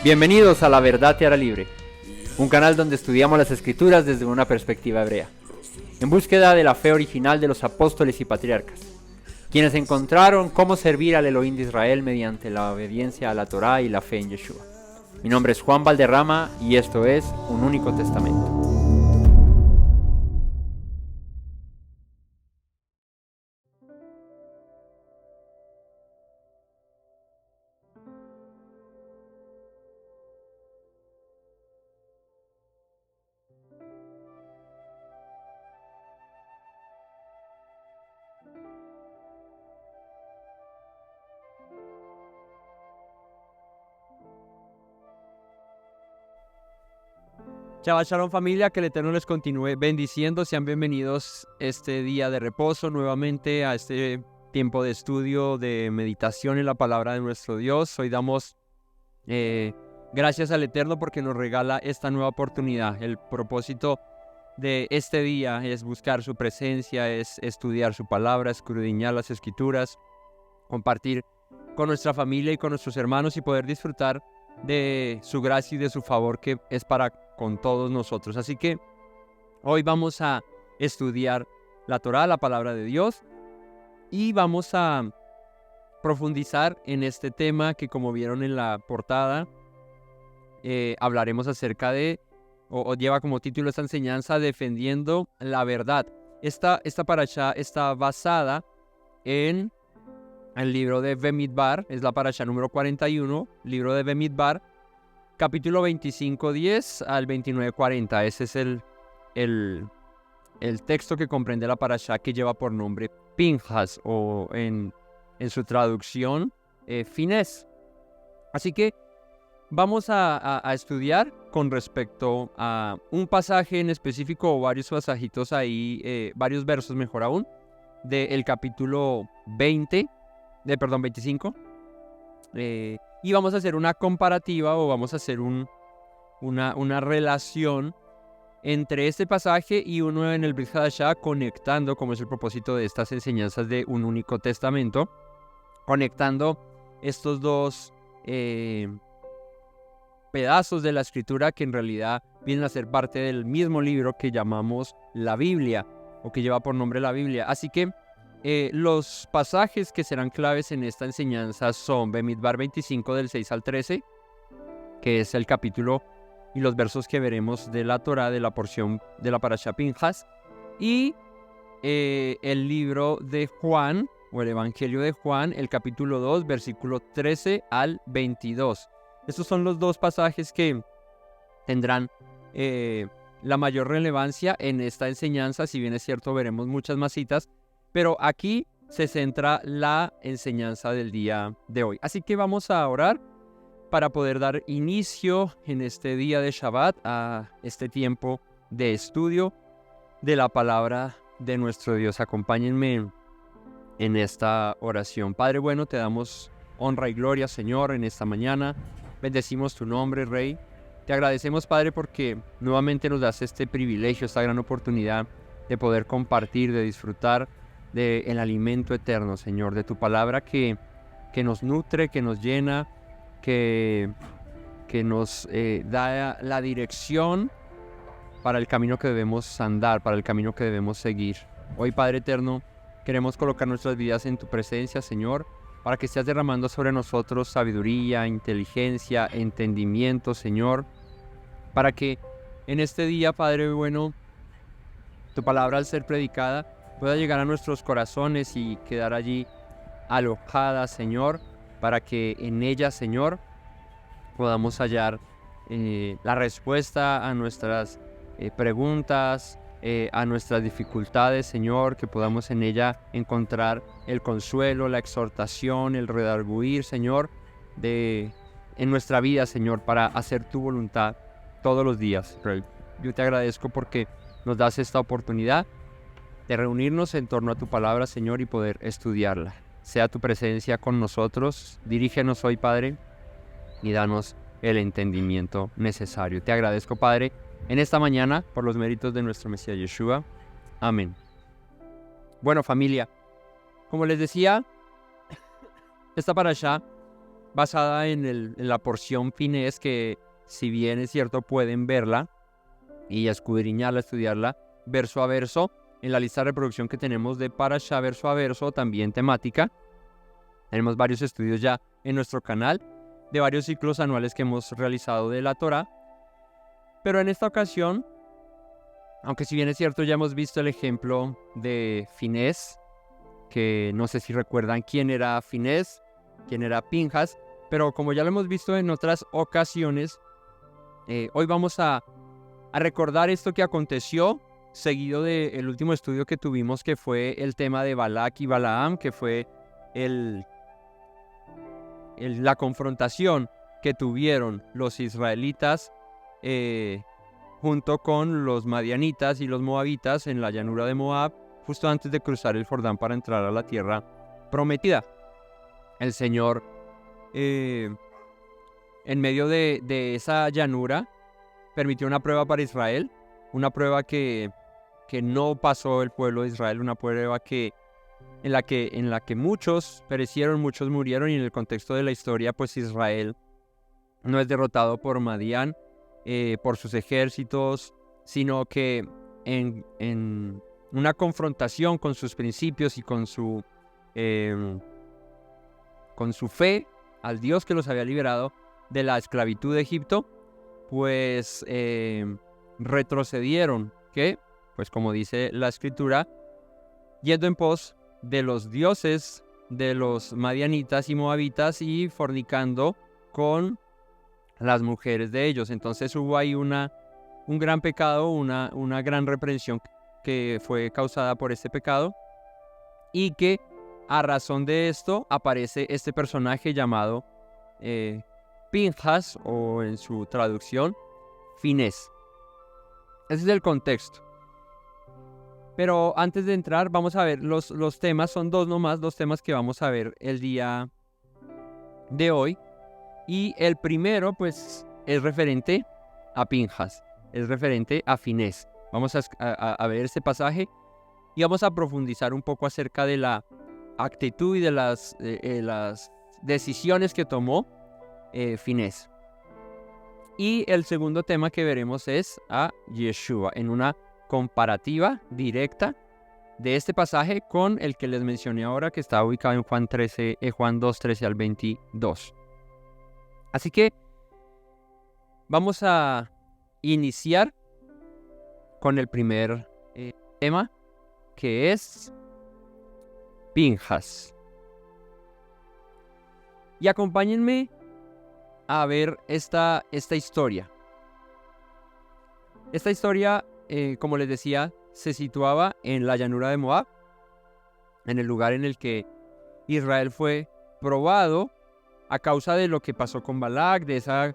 Bienvenidos a La Verdad Te Hará Libre, un canal donde estudiamos las Escrituras desde una perspectiva hebrea, en búsqueda de la fe original de los apóstoles y patriarcas, quienes encontraron cómo servir al Elohim de Israel mediante la obediencia a la Torá y la fe en Yeshua. Mi nombre es Juan Valderrama y esto es Un Único Testamento. Shabbat Shalom familia, que el Eterno les continúe bendiciendo. Sean bienvenidos este día de reposo nuevamente a este tiempo de estudio, de meditación en la palabra de nuestro Dios. Hoy damos gracias al Eterno porque nos regala esta nueva oportunidad. El propósito de este día es buscar su presencia, es estudiar su palabra, escudriñar las Escrituras, compartir con nuestra familia y con nuestros hermanos y poder disfrutar de su gracia y de su favor que es para con todos nosotros. Así que hoy vamos a estudiar la Torá, la palabra de Dios, y vamos a profundizar en este tema que, como vieron en la portada, hablaremos acerca de, o lleva como título esta enseñanza, defendiendo la verdad. Esta parashá está basada en el libro de Bemidbar, es la parashá número 41, libro de Bemidbar, capítulo 25:10 al 29:40. Ese es el texto que comprende la parashá, que lleva por nombre Pinhas, o en su traducción, Finés. Así que vamos a estudiar con respecto a un pasaje en específico, o varios pasajitos ahí, varios versos mejor aún, del capítulo 25. Y vamos a hacer una comparativa, o vamos a hacer una relación entre este pasaje y uno en el Brit Hadashah, conectando, como es el propósito de estas enseñanzas de un único testamento, conectando estos dos pedazos de la escritura que en realidad vienen a ser parte del mismo libro que llamamos la Biblia, o que lleva por nombre la Biblia. Así que los pasajes que serán claves en esta enseñanza son Bemidbar 25 del 6 al 13, que es el capítulo y los versos que veremos de la Torá, de la porción de la parashá Pinhas, y el libro de Juan, o el Evangelio de Juan, el capítulo 2, versículo 13 al 22. Estos son los dos pasajes que tendrán la mayor relevancia en esta enseñanza. Si bien es cierto, veremos muchas más citas, pero aquí se centra la enseñanza del día de hoy. Así que vamos a orar para poder dar inicio en este día de Shabbat a este tiempo de estudio de la palabra de nuestro Dios. Acompáñenme en esta oración. Padre bueno, te damos honra y gloria, Señor, en esta mañana. Bendecimos tu nombre, Rey. Te agradecemos, Padre, porque nuevamente nos das este privilegio, esta gran oportunidad de poder compartir, de disfrutar del alimento eterno, Señor, de tu palabra que nos nutre, que nos llena, que nos da la dirección para el camino que debemos andar, para el camino que debemos seguir. Hoy, Padre eterno, queremos colocar nuestras vidas en tu presencia, Señor, para que estés derramando sobre nosotros sabiduría, inteligencia, entendimiento, Señor, para que en este día, Padre bueno, tu palabra, al ser predicada, pueda llegar a nuestros corazones y quedar allí alojada, Señor, para que en ella, Señor, podamos hallar la respuesta a nuestras preguntas, a nuestras dificultades, Señor, que podamos en ella encontrar el consuelo, la exhortación, el redarguir, Señor, en nuestra vida, Señor, para hacer tu voluntad todos los días. Yo te agradezco porque nos das esta oportunidad de reunirnos en torno a tu palabra, Señor, y poder estudiarla. Sea tu presencia con nosotros. Dirígenos hoy, Padre, y danos el entendimiento necesario. Te agradezco, Padre, en esta mañana por los méritos de nuestro Mesías Yeshua. Amén. Bueno, familia, como les decía, esta parashá basada en la porción Finés, que si bien es cierto pueden verla y escudriñarla, estudiarla verso a verso, en la lista de reproducción que tenemos de Parashá verso a verso, también temática. Tenemos varios estudios ya en nuestro canal de varios ciclos anuales que hemos realizado de la Torá. Pero en esta ocasión, aunque si bien es cierto ya hemos visto el ejemplo de Finés, que no sé si recuerdan quién era Finés, quién era Pinjas, pero como ya lo hemos visto en otras ocasiones, hoy vamos a recordar esto que aconteció, seguido del último estudio que tuvimos, que fue el tema de Balac y Balaam, que fue la confrontación que tuvieron los israelitas junto con los madianitas y los moabitas en la llanura de Moab, justo antes de cruzar el Jordán para entrar a la tierra prometida. El Señor, en medio de esa llanura, permitió una prueba para Israel, una prueba que no pasó el pueblo de Israel, una prueba en la que muchos perecieron, muchos murieron, y en el contexto de la historia, pues Israel no es derrotado por Madián, por sus ejércitos, sino que en una confrontación con sus principios y con su fe al Dios que los había liberado de la esclavitud de Egipto, pues retrocedieron, que, pues como dice la escritura, yendo en pos de los dioses de los madianitas y moabitas y fornicando con las mujeres de ellos. Entonces hubo ahí un gran pecado, una gran reprensión que fue causada por este pecado, y que a razón de esto aparece este personaje llamado Pinjas, o en su traducción Finés. Ese es el contexto. Pero antes de entrar, vamos a ver los temas. Son dos temas que vamos a ver el día de hoy. Y el primero, pues, es referente a Pinjas, es referente a Finés. Vamos a ver este pasaje y vamos a profundizar un poco acerca de la actitud y de las decisiones que tomó Finés. Y el segundo tema que veremos es a Yeshua, en una comparativa directa de este pasaje con el que les mencioné ahora, que está ubicado en Juan 2, 13 al 22. Así que vamos a iniciar con el primer tema, que es Pinjas. Y acompáñenme a ver esta historia. Esta historia, como les decía, se situaba en la llanura de Moab, en el lugar en el que Israel fue probado a causa de lo que pasó con Balac, de esa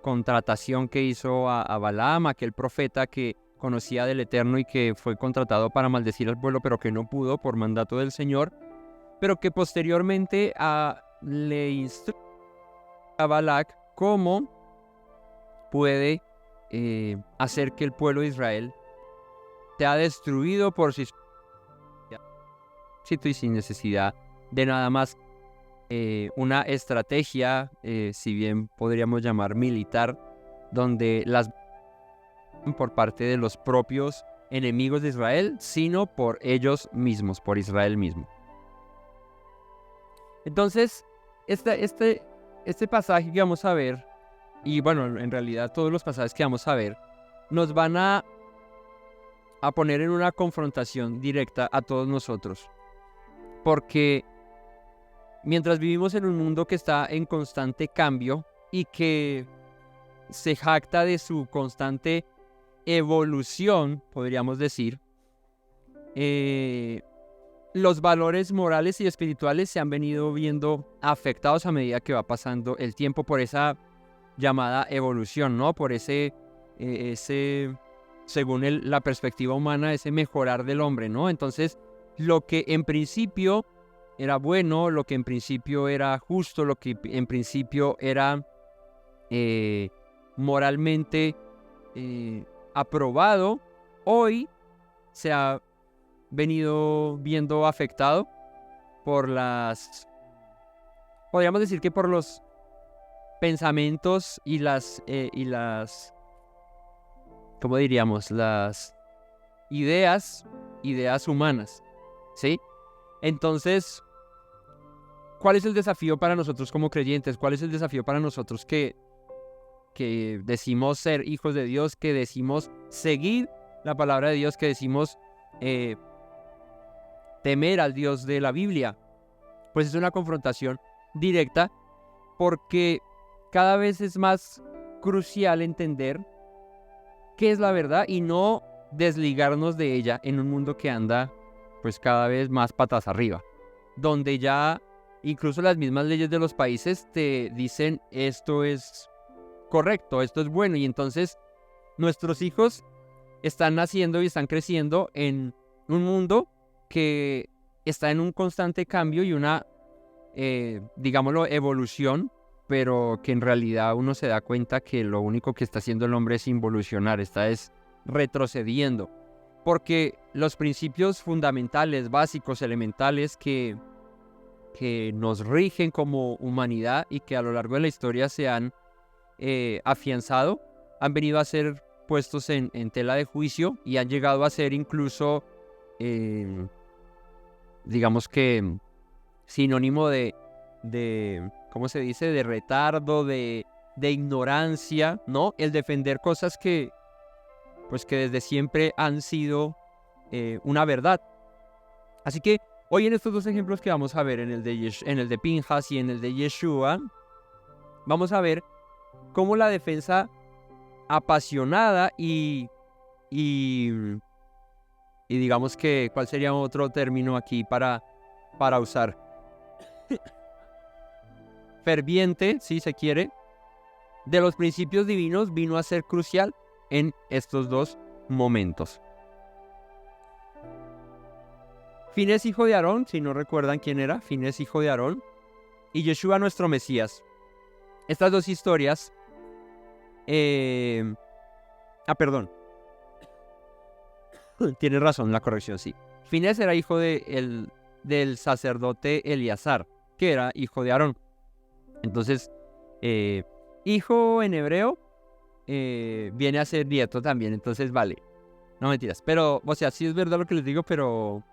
contratación que hizo a Balaam, aquel profeta que conocía del Eterno y que fue contratado para maldecir al pueblo, pero que no pudo por mandato del Señor, pero que posteriormente le instruyó a Balac cómo puede hacer que el pueblo de Israel sea destruido por sí y sin necesidad de nada más. Una estrategia, si bien podríamos llamar militar, donde las por parte de los propios enemigos de Israel, sino por ellos mismos, por Israel mismo. Entonces, este pasaje que vamos a ver, y bueno, en realidad todos los pasajes que vamos a ver, nos van a poner en una confrontación directa a todos nosotros. Porque mientras vivimos en un mundo que está en constante cambio y que se jacta de su constante evolución, podríamos decir, los valores morales y espirituales se han venido viendo afectados a medida que va pasando el tiempo por esa llamada evolución, ¿no? Por ese según la perspectiva humana, ese mejorar del hombre, ¿no? Entonces, lo que en principio era bueno, lo que en principio era justo, lo que en principio era moralmente aprobado, hoy se ha venido viendo afectado por podríamos decir que por los pensamientos ¿cómo diríamos? Las ideas humanas, ¿sí? Entonces, ¿cuál es el desafío para nosotros como creyentes? ¿Cuál es el desafío para nosotros que decimos ser hijos de Dios, que decimos seguir la palabra de Dios, que decimos temer al Dios de la Biblia? Pues es una confrontación directa, porque cada vez es más crucial entender qué es la verdad y no desligarnos de ella en un mundo que anda pues cada vez más patas arriba, donde ya incluso las mismas leyes de los países te dicen esto es correcto, esto es bueno, y entonces nuestros hijos están naciendo y están creciendo en un mundo que está en un constante cambio y una, digámoslo, evolución, pero que en realidad uno se da cuenta que lo único que está haciendo el hombre es involucionar, es retrocediendo, porque los principios fundamentales, básicos, elementales que nos rigen como humanidad y que a lo largo de la historia se han afianzado, han venido a ser puestos en tela de juicio y han llegado a ser incluso, digamos que, sinónimo de ¿cómo se dice? De retardo, de ignorancia, ¿no? El defender cosas que desde siempre han sido una verdad. Así que hoy en estos dos ejemplos que vamos a ver, en el de Pinhas y en el de Yeshua, vamos a ver cómo la defensa apasionada y digamos que, ¿cuál sería otro término aquí para usar? Ferviente, si se quiere, de los principios divinos vino a ser crucial en estos dos momentos. Finés, hijo de Aarón, si no recuerdan quién era, Finés, hijo de Aarón, y Yeshua, nuestro Mesías. Estas dos historias, perdón, tiene razón, la corrección, sí. Finés era hijo del sacerdote Eleazar, que era hijo de Aarón. Entonces, hijo en hebreo viene a ser nieto también, entonces vale. No mentiras, pero, o sea, sí es verdad lo que les digo, pero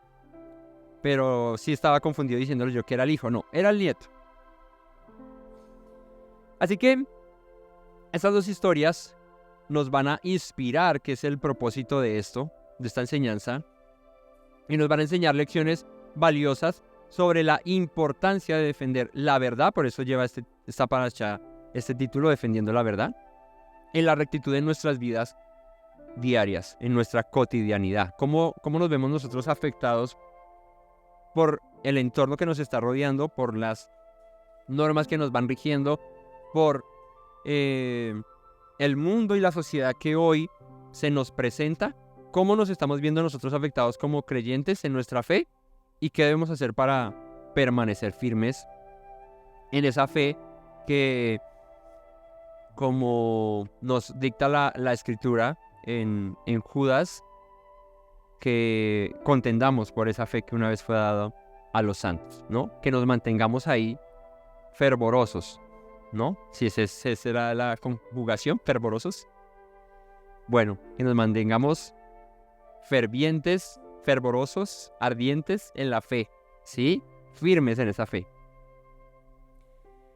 sí estaba confundido diciéndole yo que era el hijo. No, era el nieto. Así que estas dos historias nos van a inspirar, que es el propósito de esto, de esta enseñanza, y nos van a enseñar lecciones valiosas sobre la importancia de defender la verdad. Por eso lleva esta paracha, este título, defendiendo la verdad, en la rectitud de nuestras vidas diarias, en nuestra cotidianidad. ¿Cómo nos vemos nosotros afectados por el entorno que nos está rodeando, por las normas que nos van rigiendo, por el mundo y la sociedad que hoy se nos presenta? ¿Cómo nos estamos viendo nosotros afectados como creyentes en nuestra fe? ¿Y qué debemos hacer para permanecer firmes en esa fe que, como nos dicta la Escritura en Judas, que contendamos por esa fe que una vez fue dada a los santos, ¿no? Que nos mantengamos ahí fervorosos, ¿no? Si esa era la conjugación, fervorosos. Bueno, que nos mantengamos fervientes, fervorosos, ardientes en la fe, ¿sí? Firmes en esa fe.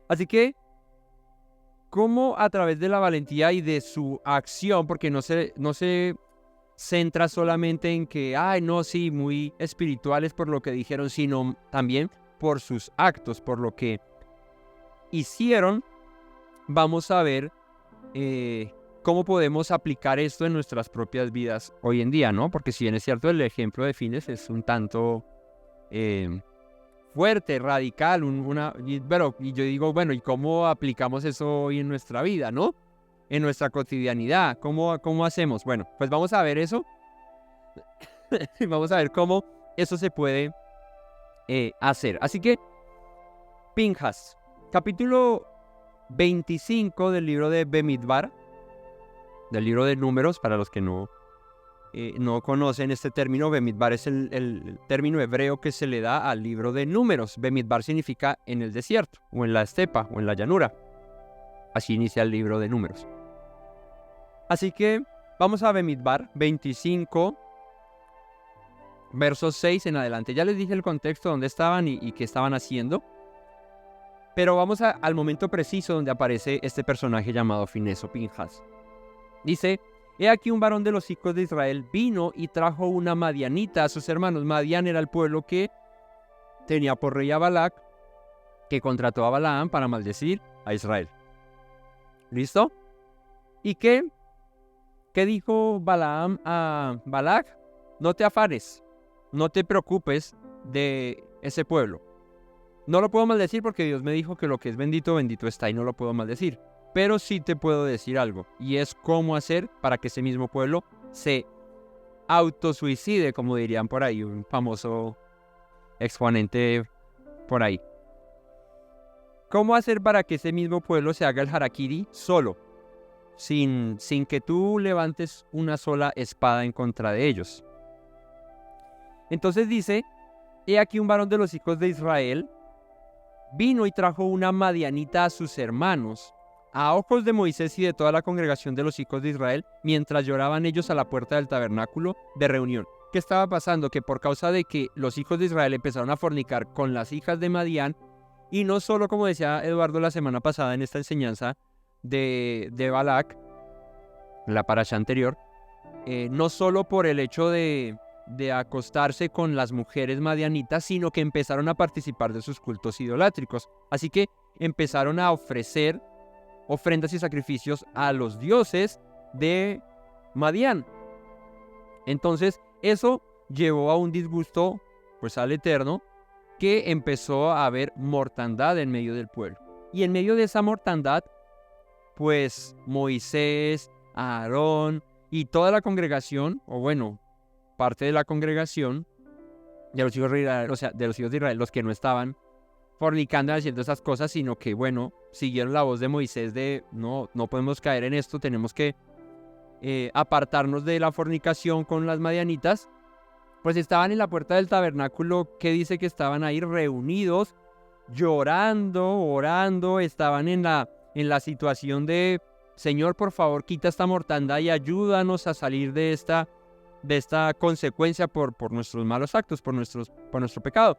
Así que, ¿cómo a través de la valentía y de su acción, porque no se centra solamente en que, no, sí, muy espirituales por lo que dijeron, sino también por sus actos, por lo que hicieron, vamos a ver cómo podemos aplicar esto en nuestras propias vidas hoy en día, ¿no? Porque si bien es cierto, el ejemplo de Finés es un tanto fuerte, radical, y yo digo, bueno, ¿y cómo aplicamos eso hoy en nuestra vida, no? En nuestra cotidianidad, ¿cómo hacemos? Bueno, pues vamos a ver eso. Vamos a ver cómo eso se puede hacer. Así que, Pinhas, capítulo 25 del libro de Bemidbar, del libro de Números, para los que no conocen este término. Bemidbar es el término hebreo que se le da al libro de Números. Bemidbar significa en el desierto, o en la estepa, o en la llanura. Así inicia el libro de Números. Así que vamos a Bemidbar 25, versos 6 en adelante. Ya les dije el contexto, dónde estaban y qué estaban haciendo. Pero vamos al momento preciso donde aparece este personaje llamado Finés o Pinjas. Dice: he aquí un varón de los hijos de Israel vino y trajo una madianita a sus hermanos. Madián era el pueblo que tenía por rey a Balac, que contrató a Balaam para maldecir a Israel. ¿Listo? ¿Y qué dijo Balaam a Balac? No te afanes, no te preocupes de ese pueblo. No lo puedo maldecir porque Dios me dijo que lo que es bendito, bendito está, y no lo puedo maldecir. Pero sí te puedo decir algo, y es cómo hacer para que ese mismo pueblo se autosuicide, como dirían por ahí, un famoso exponente por ahí. ¿Cómo hacer para que ese mismo pueblo se haga el harakiri solo, sin que tú levantes una sola espada en contra de ellos? Entonces dice: he aquí un varón de los hijos de Israel vino y trajo una madianita a sus hermanos, a ojos de Moisés y de toda la congregación de los hijos de Israel, mientras lloraban ellos a la puerta del tabernáculo de reunión. ¿Qué estaba pasando? Que por causa de que los hijos de Israel empezaron a fornicar con las hijas de Madián, y no solo, como decía Eduardo la semana pasada en esta enseñanza de Balac, la parasha anterior, no solo por el hecho de acostarse con las mujeres madianitas, sino que empezaron a participar de sus cultos idolátricos. Así que empezaron a ofrecer ofrendas y sacrificios a los dioses de Madián. Entonces eso llevó a un disgusto pues al Eterno, que empezó a haber mortandad en medio del pueblo. Y en medio de esa mortandad, pues Moisés, Aarón y toda la congregación, o bueno, parte de la congregación de los hijos de Israel, o sea, de los hijos de Israel, los que no estaban fornicando y haciendo esas cosas, sino que, bueno, siguieron la voz de Moisés de no podemos caer en esto, tenemos que apartarnos de la fornicación con las madianitas. Pues estaban en la puerta del tabernáculo, que dice que estaban ahí reunidos, llorando, orando, estaban en la situación de: Señor, por favor, quita esta mortandad y ayúdanos a salir de esta consecuencia por nuestros malos actos, por nuestro pecado.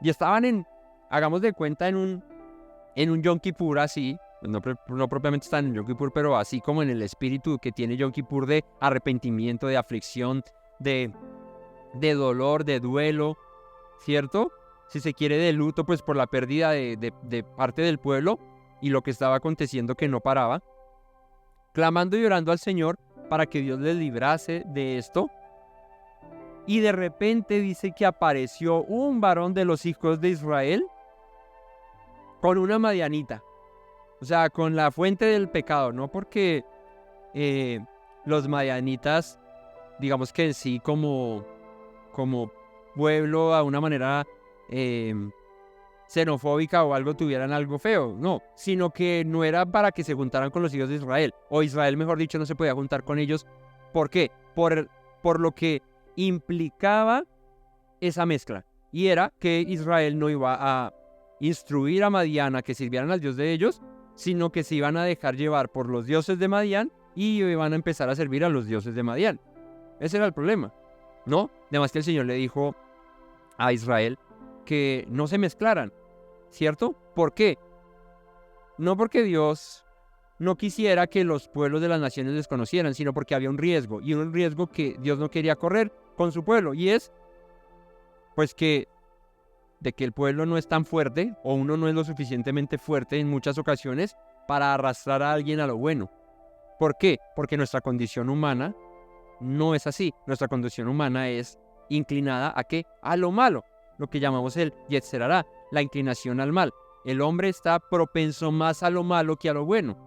Y estaban hagamos de cuenta, en un Yom Kippur así, no propiamente están en Yom Kippur, pero así como en el espíritu que tiene Yom Kippur de arrepentimiento, de aflicción, de dolor, de duelo, ¿cierto? Si se quiere, de luto, pues por la pérdida de parte del pueblo y lo que estaba aconteciendo, que no paraba, clamando y orando al Señor para que Dios les librase de esto. Y de repente dice que apareció un varón de los hijos de Israel con una madianita, o sea, con la fuente del pecado, no porque los madianitas, digamos que en sí como pueblo, a una manera xenofóbica o algo, tuvieran algo feo, no, sino que no era para que se juntaran con los hijos de Israel, o Israel, mejor dicho, no se podía juntar con ellos. ¿Por qué? Por lo que implicaba esa mezcla, y era que Israel no iba a instruir a Madián a que sirvieran al Dios de ellos, sino que se iban a dejar llevar por los dioses de Madián y iban a empezar a servir a los dioses de Madián. Ese era el problema, ¿no? Además que el Señor le dijo a Israel que no se mezclaran, ¿cierto? ¿Por qué? No porque Dios no quisiera que los pueblos de las naciones desconocieran, sino porque había un riesgo, y un riesgo que Dios no quería correr con su pueblo, y es pues que el pueblo no es tan fuerte, o uno no es lo suficientemente fuerte en muchas ocasiones para arrastrar a alguien a lo bueno. ¿Por qué? Porque nuestra condición humana no es así. Nuestra condición humana es inclinada ¿a qué? A lo malo, lo que llamamos el Yetzer Hará, la inclinación al mal. El hombre está propenso más a lo malo que a lo bueno.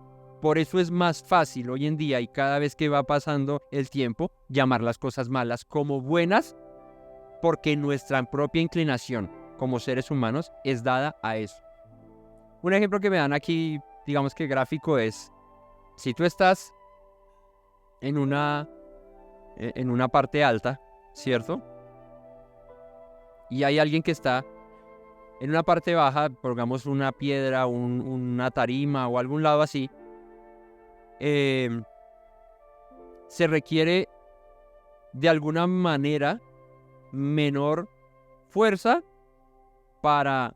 Por eso es más fácil hoy en día, y cada vez que va pasando el tiempo, llamar las cosas malas como buenas, porque nuestra propia inclinación como seres humanos es dada a eso. Un ejemplo que me dan aquí, digamos que gráfico, es: si tú estás en una parte alta, ¿cierto? Y hay alguien que está en una parte baja, pongamos una piedra, una tarima o algún lado así, se requiere de alguna manera menor fuerza para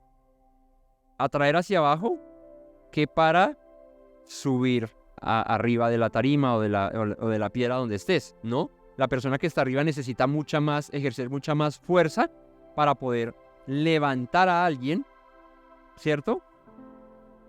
atraer hacia abajo que para subir arriba de la tarima o de la piedra donde estés, ¿no? La persona que está arriba necesita ejercer mucha más fuerza para poder levantar a alguien, ¿cierto?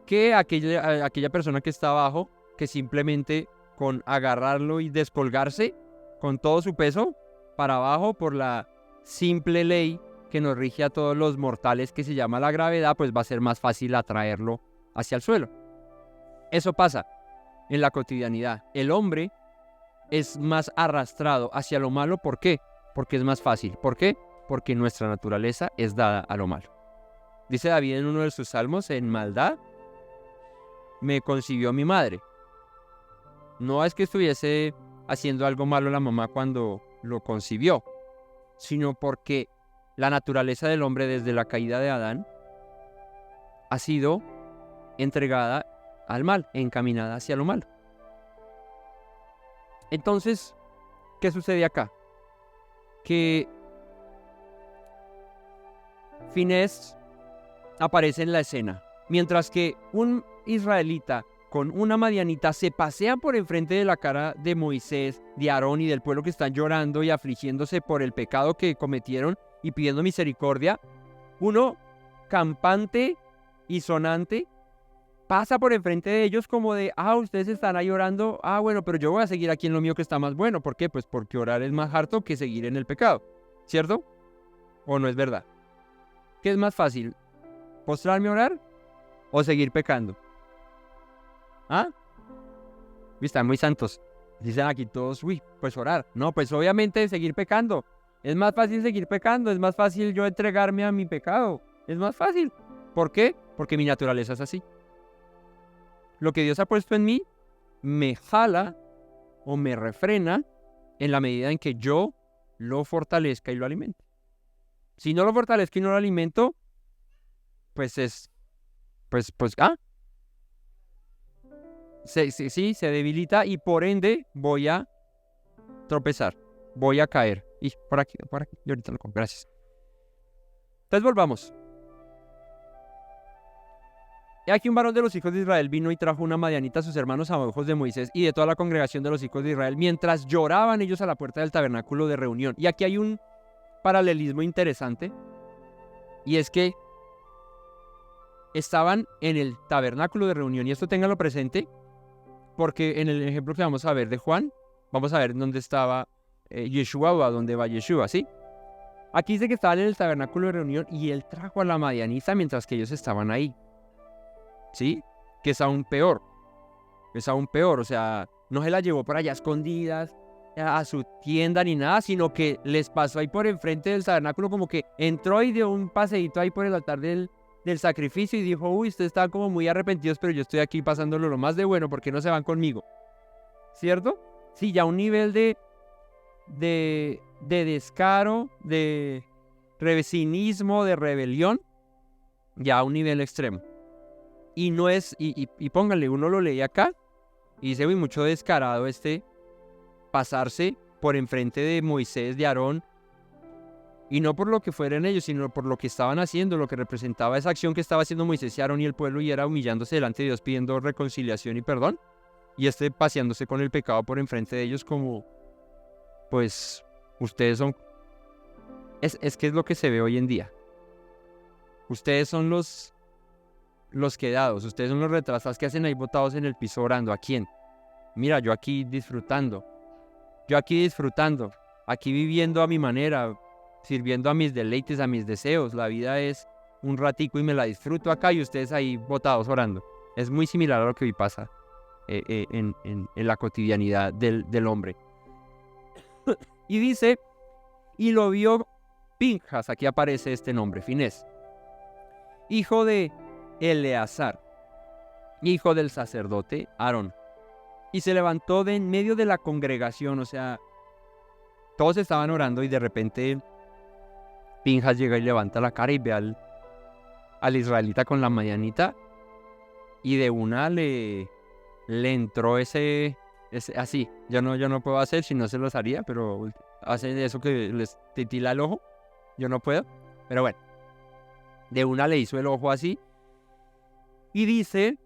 Que aquella persona que está abajo, que simplemente con agarrarlo y descolgarse con todo su peso para abajo por la simple ley que nos rige a todos los mortales que se llama la gravedad, pues va a ser más fácil atraerlo hacia el suelo. Eso pasa en la cotidianidad. El hombre es más arrastrado hacia lo malo. ¿Por qué? Porque es más fácil. ¿Por qué? Porque nuestra naturaleza es dada a lo malo. Dice David en uno de sus salmos: en maldad me concibió mi madre. No es que estuviese haciendo algo malo la mamá cuando lo concibió, sino porque la naturaleza del hombre desde la caída de Adán ha sido entregada al mal, encaminada hacia lo malo. Entonces, ¿qué sucede acá? Que Finés aparece en la escena, mientras que un israelita con una madianita se pasea por enfrente de la cara de Moisés, de Aarón y del pueblo que están llorando y afligiéndose por el pecado que cometieron y pidiendo misericordia. Uno campante y sonante pasa por enfrente de ellos como de: ustedes están ahí orando, bueno, pero yo voy a seguir aquí en lo mío que está más bueno. ¿Por qué? Pues porque orar es más harto que seguir en el pecado, ¿cierto? ¿O no es verdad? ¿Qué es más fácil? ¿Postrarme a orar o seguir pecando? Están muy santos. Dicen aquí todos: pues orar. No, pues obviamente seguir pecando. Es más fácil seguir pecando, es más fácil yo entregarme a mi pecado. Es más fácil. ¿Por qué? Porque mi naturaleza es así. Lo que Dios ha puesto en mí me jala o me refrena en la medida en que yo lo fortalezca y lo alimente. Si no lo fortalezco y no lo alimento, pues se debilita y por ende voy a tropezar, voy a caer. Y por aquí, y ahorita lo compro, gracias. Entonces volvamos. Y aquí un varón de los hijos de Israel vino y trajo una madianita a sus hermanos a ojos de Moisés y de toda la congregación de los hijos de Israel, mientras lloraban ellos a la puerta del tabernáculo de reunión. Y aquí hay un paralelismo interesante, y es que estaban en el tabernáculo de reunión, y esto ténganlo presente, porque en el ejemplo que vamos a ver de Juan, vamos a ver dónde estaba Yeshua o a dónde va Yeshua, ¿sí? Aquí dice que estaban en el tabernáculo de reunión y él trajo a la madianita mientras que ellos estaban ahí, ¿sí? Que es aún peor, o sea, no se la llevó por allá escondidas a su tienda ni nada, sino que les pasó ahí por enfrente del tabernáculo, como que entró y dio un paseíto ahí por el altar del sacrificio y dijo: ustedes están como muy arrepentidos, pero yo estoy aquí pasándolo lo más de bueno, ¿por qué no se van conmigo? ¿Cierto? Sí, ya un nivel de descaro, de cinismo, de rebelión, ya a un nivel extremo. Y no es, y pónganle, uno lo leí acá y dice: mucho descarado pasarse por enfrente de Moisés, de Aarón, y no por lo que fueran ellos, sino por lo que estaban haciendo, lo que representaba esa acción que estaba haciendo Moisés y Aarón y el pueblo, y era humillándose delante de Dios, pidiendo reconciliación y perdón, y paseándose con el pecado por enfrente de ellos como: pues, ustedes son... Es que es lo que se ve hoy en día. Ustedes son los quedados, ustedes son los retrasados que hacen ahí botados en el piso orando. ¿A quién? Mira, yo aquí disfrutando, aquí viviendo a mi manera, sirviendo a mis deleites, a mis deseos. La vida es un ratico y me la disfruto acá, y ustedes ahí botados orando. Es muy similar a lo que hoy pasa en la cotidianidad del hombre. Y dice: y lo vio Pinjas, aquí aparece este nombre, Finés, hijo de Eleazar, hijo del sacerdote Aarón, y se levantó de en medio de la congregación. O sea, todos estaban orando y de repente Pinjas llega y levanta la cara y ve al israelita con la madianita y de una le entró ese así. Yo no puedo hacer, si no se los haría, pero hace eso que les titila el ojo. Yo no puedo, pero bueno. De una le hizo el ojo así. Y dice,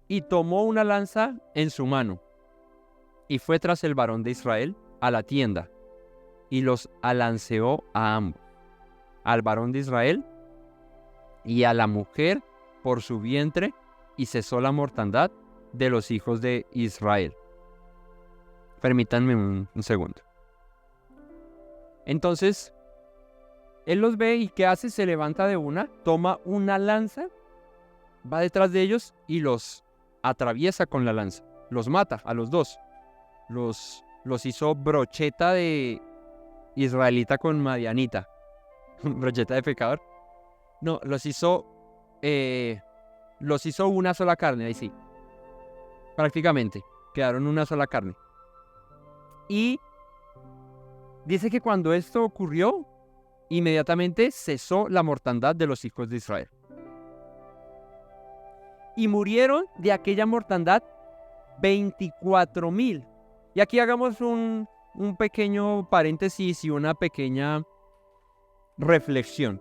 y tomó una lanza en su mano, y fue tras el varón de Israel a la tienda, y los alanceó a ambos, al varón de Israel y a la mujer por su vientre, y cesó la mortandad de los hijos de Israel. Permítanme un segundo. Entonces, él los ve y ¿qué hace? Se levanta de una, toma una lanza, va detrás de ellos y los atraviesa con la lanza. Los mata a los dos. Los hizo brocheta de israelita con madianita. Brocheta de pecador. No, los hizo una sola carne, ahí sí. Prácticamente, quedaron una sola carne. Y dice que cuando esto ocurrió, inmediatamente cesó la mortandad de los hijos de Israel. Y murieron de aquella mortandad 24,000. Y aquí hagamos un pequeño paréntesis y una pequeña reflexión.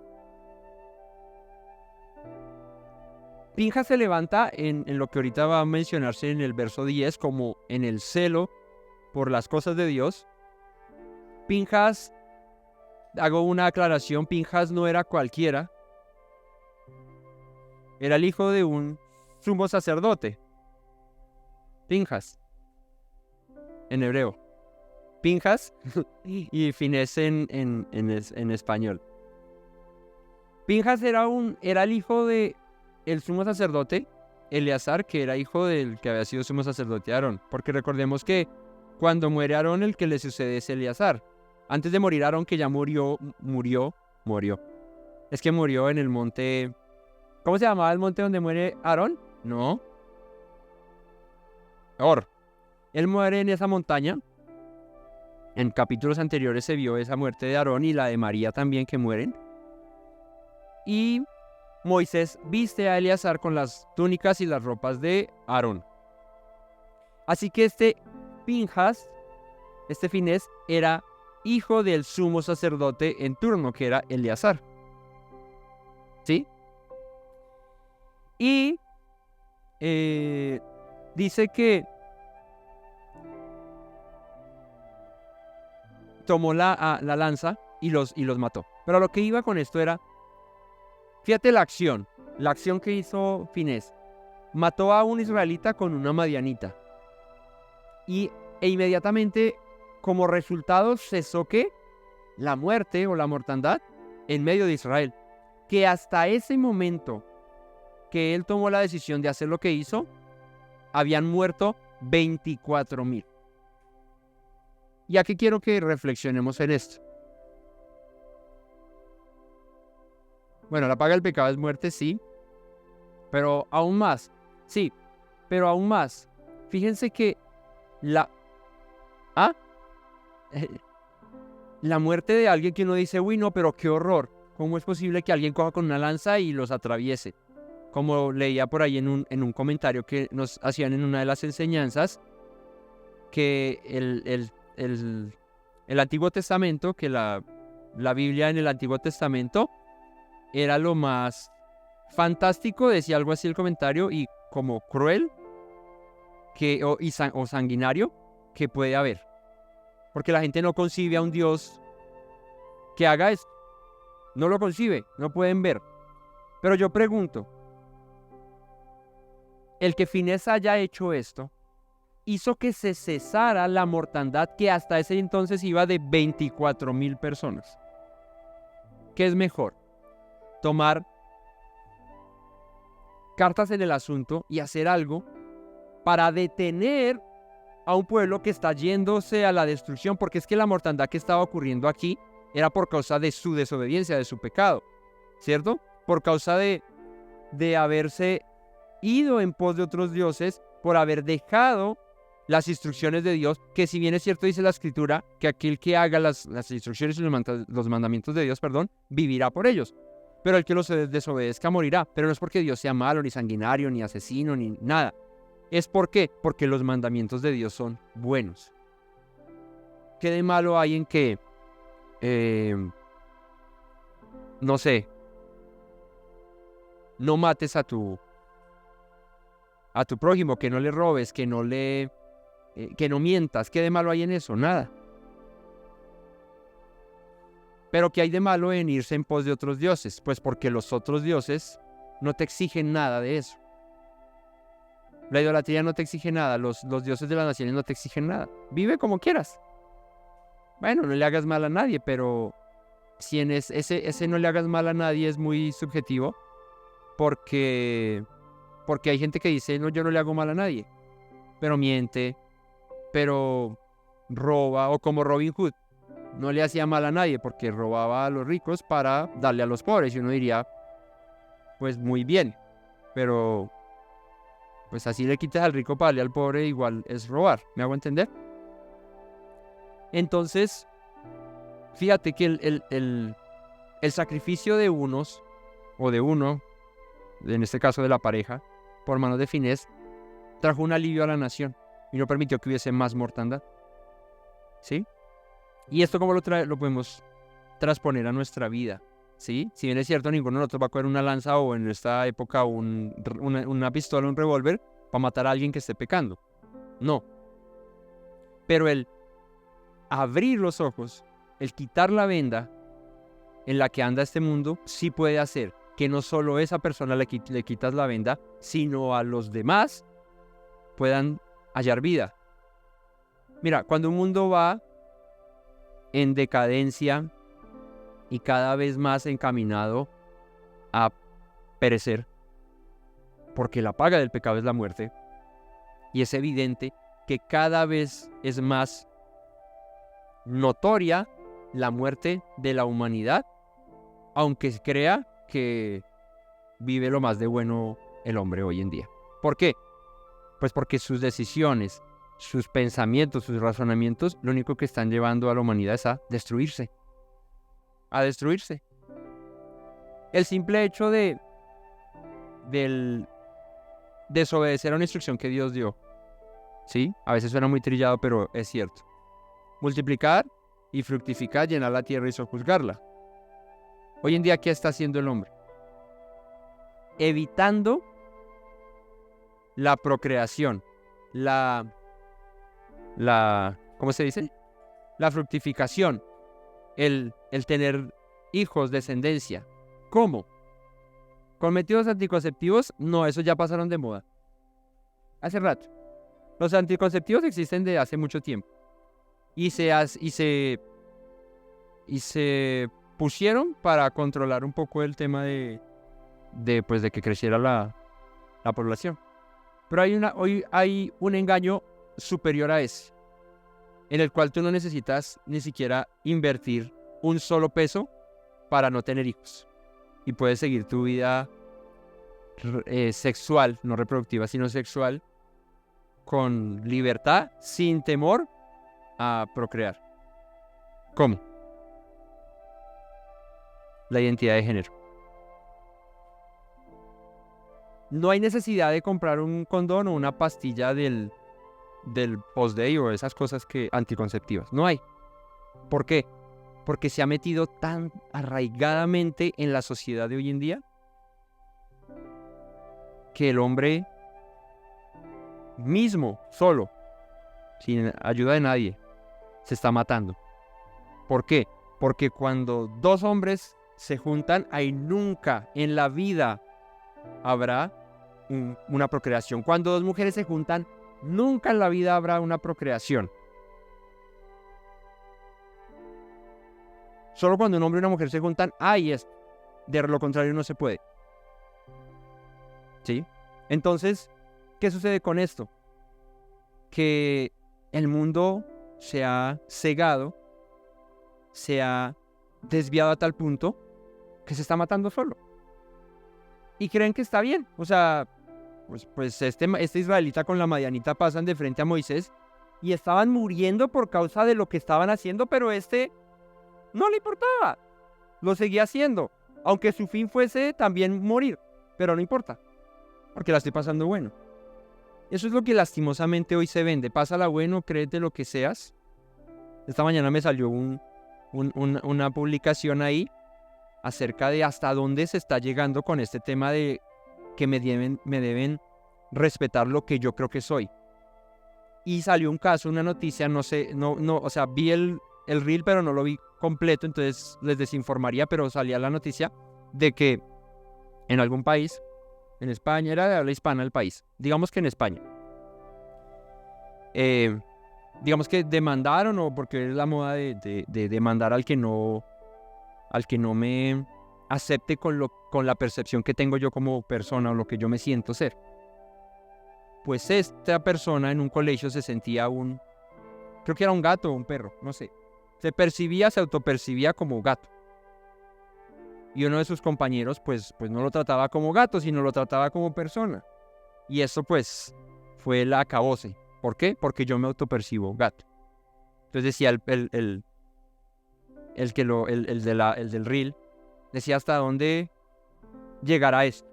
Pinjas se levanta en lo que ahorita va a mencionarse en el verso 10 como en el celo por las cosas de Dios. Pinjas, hago una aclaración, Pinjas no era cualquiera. Era el hijo de un sumo sacerdote. Pinjas, en hebreo. Pinjas y Finés en español. Pinjas era el hijo de el sumo sacerdote Eleazar, que era hijo del que había sido sumo sacerdote Aarón. Porque recordemos que cuando muere Aarón, el que le sucede es Eleazar. Antes de morir Aarón, que ya murió. Es que murió en el monte. ¿Cómo se llamaba el monte donde muere Aarón? No. Hor. Él muere en esa montaña. En capítulos anteriores se vio esa muerte de Aarón y la de María también, que mueren. Y Moisés viste a Eleazar con las túnicas y las ropas de Aarón. Así que este Pinjas, este Finés, era hijo del sumo sacerdote en turno, que era Eleazar. ¿Sí? Y dice que tomó la lanza y los mató. Pero lo que iba con esto era, fíjate la acción que hizo Finés. Mató a un israelita con una madianita. E inmediatamente, como resultado, cesó ¿qué? La muerte o la mortandad en medio de Israel. Que hasta ese momento que él tomó la decisión de hacer lo que hizo, habían muerto 24,000. Y aquí quiero que reflexionemos en esto. Bueno, la paga del pecado es muerte, sí. Pero aún más. Sí, pero aún más. Fíjense que la muerte de alguien que uno dice, uy, no, pero qué horror. ¿Cómo es posible que alguien coja con una lanza y los atraviese? Como leía por ahí en un comentario que nos hacían en una de las enseñanzas, que el Antiguo Testamento, que la Biblia en el Antiguo Testamento era lo más fantástico, decía algo así el comentario, y como cruel o sanguinario que puede haber. Porque la gente no concibe a un Dios que haga esto. No lo concibe, no pueden ver. Pero yo pregunto, el que Finés haya hecho esto, hizo que se cesara la mortandad que hasta ese entonces iba de 24,000 personas. ¿Qué es mejor? Tomar cartas en el asunto y hacer algo para detener a un pueblo que está yéndose a la destrucción, porque es que la mortandad que estaba ocurriendo aquí era por causa de su desobediencia, de su pecado, ¿cierto? Por causa de haberse ido en pos de otros dioses, por haber dejado las instrucciones de Dios, que si bien es cierto, dice la Escritura, que aquel que haga las instrucciones y los mandamientos de Dios, vivirá por ellos. pero el que los desobedezca morirá. Pero no es porque Dios sea malo, ni sanguinario, ni asesino, ni nada. ¿Es por qué? Porque los mandamientos de Dios son buenos. ¿Qué de malo hay en que, no sé, no mates a tu prójimo, que no le robes, que no mientas? ¿Qué de malo hay en eso? Nada. Pero ¿qué hay de malo en irse en pos de otros dioses? Pues porque los otros dioses no te exigen nada de eso. La idolatría no te exige nada, los dioses de las naciones no te exigen nada. Vive como quieras. Bueno, no le hagas mal a nadie, pero si en ese no le hagas mal a nadie es muy subjetivo, porque hay gente que dice, no, yo no le hago mal a nadie, pero miente, pero roba, o como Robin Hood, no le hacía mal a nadie porque robaba a los ricos para darle a los pobres, y uno diría, pues muy bien, pero pues así le quitas al rico para darle al pobre, igual es robar, ¿me hago entender? Entonces, fíjate que el sacrificio de unos, o de uno, en este caso de la pareja, por manos de Finés, trajo un alivio a la nación y no permitió que hubiese más mortandad. ¿Sí? ¿Y esto cómo lo podemos transponer a nuestra vida? ¿Sí? Si bien es cierto, ninguno de nosotros va a coger una lanza o en esta época una pistola, un revólver para matar a alguien que esté pecando. No. Pero el abrir los ojos, el quitar la venda en la que anda este mundo, sí puede hacer que no solo esa persona le quitas la venda, sino a los demás puedan hallar vida. Mira, cuando un mundo va en decadencia y cada vez más encaminado a perecer, porque la paga del pecado es la muerte, y es evidente que cada vez es más notoria la muerte de la humanidad, aunque se crea que vive lo más de bueno el hombre hoy en día. ¿Por qué? Pues porque sus decisiones, sus pensamientos, sus razonamientos, lo único que están llevando a la humanidad es a destruirse. A destruirse. El simple hecho de desobedecer a una instrucción que Dios dio, ¿sí? A veces suena muy trillado, pero es cierto. Multiplicar y fructificar, llenar la tierra y sojuzgarla. Hoy en día, ¿qué está haciendo el hombre? Evitando la procreación, ¿cómo se dice? La fructificación, el tener hijos, descendencia. ¿Cómo? ¿Con métodos anticonceptivos? No, esos ya pasaron de moda. Hace rato. Los anticonceptivos existen desde hace mucho tiempo. Y se pusieron para controlar un poco el tema de que creciera la población. Pero hoy hay un engaño superior a ese, en el cual tú no necesitas ni siquiera invertir un solo peso para no tener hijos. Y puedes seguir tu vida sexual, no reproductiva, sino sexual, con libertad, sin temor a procrear. ¿Cómo? La identidad de género. No hay necesidad de comprar un condón o una pastilla del post-day o esas cosas anticonceptivas. No hay. ¿Por qué? Porque se ha metido tan arraigadamente en la sociedad de hoy en día que el hombre mismo, solo, sin ayuda de nadie, se está matando. ¿Por qué? Porque cuando dos hombres se juntan, ahí nunca en la vida habrá una procreación. Cuando dos mujeres se juntan, nunca en la vida habrá una procreación. Solo cuando un hombre y una mujer se juntan, ahí es. De lo contrario no se puede. ¿Sí? Entonces, ¿qué sucede con esto? Que el mundo se ha cegado, se ha desviado a tal punto que se está matando solo. Y creen que está bien. O sea, pues este israelita con la madianita pasan de frente a Moisés y estaban muriendo por causa de lo que estaban haciendo, pero no le importaba. Lo seguía haciendo. Aunque su fin fuese también morir, pero no importa, porque la estoy pasando bueno. Eso es lo que lastimosamente hoy se vende. Pásala bueno, créete lo que seas. Esta mañana me salió una publicación ahí acerca de hasta dónde se está llegando con este tema de que me deben respetar lo que yo creo que soy. Y salió un caso, una noticia, no sé, o sea, vi el reel, pero no lo vi completo, entonces les desinformaría, pero salía la noticia de que en algún país, en España, era de habla hispana el país, digamos que en España, digamos que demandaron, o porque es la moda de demandar al que no me acepte con la percepción que tengo yo como persona o lo que yo me siento ser. Pues esta persona en un colegio se sentía creo que era un gato o un perro, no sé. Se autopercibía como gato. Y uno de sus compañeros pues no lo trataba como gato, sino lo trataba como persona. Y eso pues fue el acabose. ¿Por qué? Porque yo me autopercibo gato. Entonces decía el del reel, decía hasta dónde llegará esto.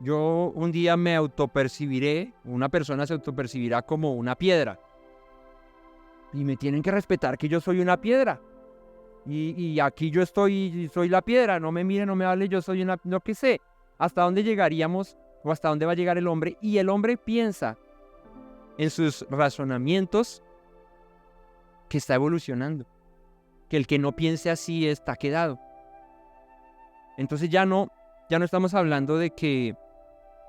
Yo un día me autopercibiré, una persona se autopercibirá como una piedra. Y me tienen que respetar que yo soy una piedra. Y aquí yo soy la piedra, no me mire, no me hable, yo soy una... No que sé, hasta dónde llegaríamos o hasta dónde va a llegar el hombre. Y el hombre piensa en sus razonamientos que está evolucionando. Que el que no piense así está quedado. Entonces ya no estamos hablando de que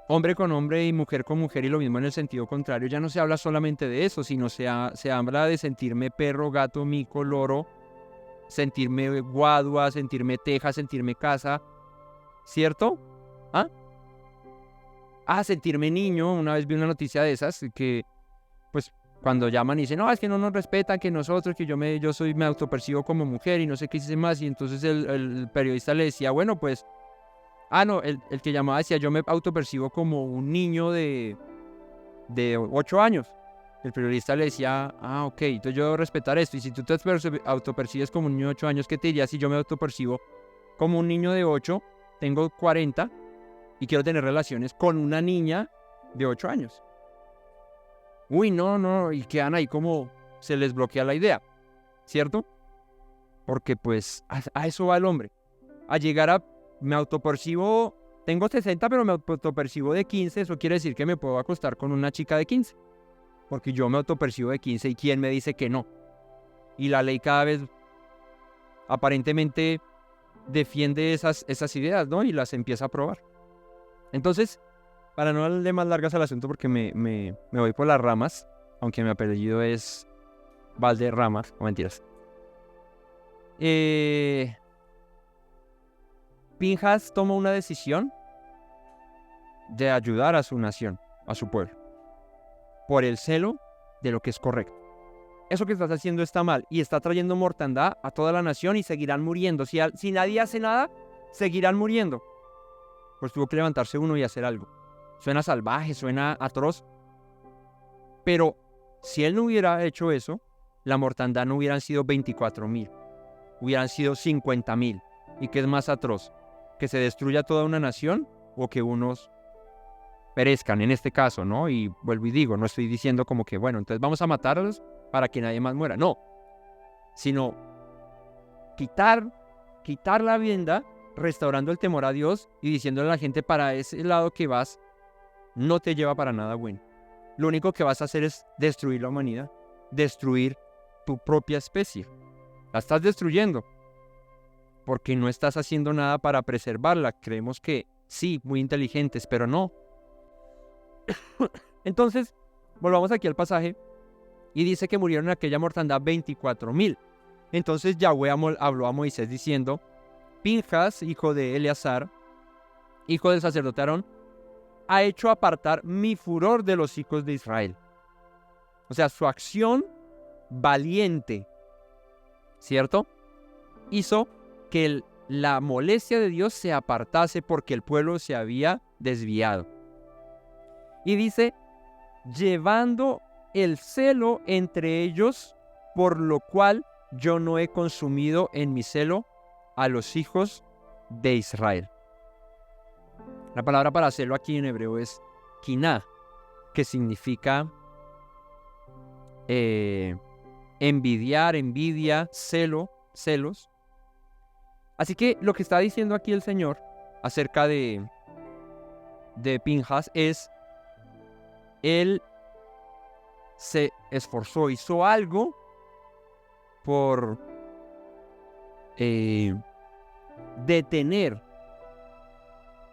hombre con hombre y mujer con mujer y lo mismo en el sentido contrario. Ya no se habla solamente de eso, sino se habla de sentirme perro, gato, mico, loro, sentirme guadua, sentirme teja, sentirme casa, ¿cierto? Sentirme niño. Una vez vi una noticia de esas que pues cuando llaman y dicen, no, es que no nos respetan, que nosotros, que me autopercibo como mujer y no sé qué dice más. Y entonces el periodista le decía, bueno, pues, el que llamaba decía, yo me autopercibo como un niño de 8 años. El periodista le decía, ok, entonces yo debo respetar esto. Y si tú te autopercibes como un niño de 8 años, ¿qué te diría si yo me autopercibo como un niño de 8, tengo 40 y quiero tener relaciones con una niña de 8 años? Uy, no, y quedan ahí como se les bloquea la idea, ¿cierto? Porque pues a eso va el hombre, a llegar me autopercibo, tengo 60 pero me autopercibo de 15, eso quiere decir que me puedo acostar con una chica de 15, porque yo me autopercibo de 15 y ¿quién me dice que no? Y la ley cada vez aparentemente defiende esas ideas, ¿no? Y las empieza a probar. Entonces, para no darle más largas al asunto, porque me voy por las ramas, aunque mi apellido es Valderramas, o mentiras. Pinhas toma una decisión de ayudar a su nación, a su pueblo, por el celo de lo que es correcto. Eso que estás haciendo está mal y está trayendo mortandad a toda la nación y seguirán muriendo. Si nadie hace nada, seguirán muriendo. Pues tuvo que levantarse uno y hacer algo. Suena salvaje, suena atroz. Pero si él no hubiera hecho eso, la mortandad no hubieran sido 24,000. Hubieran sido 50,000. ¿Y qué es más atroz? ¿Que se destruya toda una nación o que unos perezcan en este caso, ¿no? Y vuelvo y digo, no estoy diciendo como que, bueno, entonces vamos a matarlos para que nadie más muera. No. Sino quitar la venda, restaurando el temor a Dios y diciéndole a la gente, para ese lado que vas, no te lleva para nada bueno. Lo único que vas a hacer es destruir la humanidad, destruir tu propia especie. La estás destruyendo porque no estás haciendo nada para preservarla. Creemos que sí, muy inteligentes, pero no. Entonces, volvamos aquí al pasaje y dice que murieron en aquella mortandad 24,000. Entonces Yahweh habló a Moisés diciendo, Pinhas, hijo de Eleazar, hijo del sacerdote Aarón, ha hecho apartar mi furor de los hijos de Israel. O sea, su acción valiente, ¿cierto? Hizo que la molestia de Dios se apartase porque el pueblo se había desviado. Y dice, llevando el celo entre ellos, por lo cual yo no he consumido en mi celo a los hijos de Israel. La palabra para hacerlo aquí en hebreo es kiná, que significa envidiar, envidia, celos. Así que lo que está diciendo aquí el Señor acerca de Pinjas es, él se esforzó, hizo algo por detener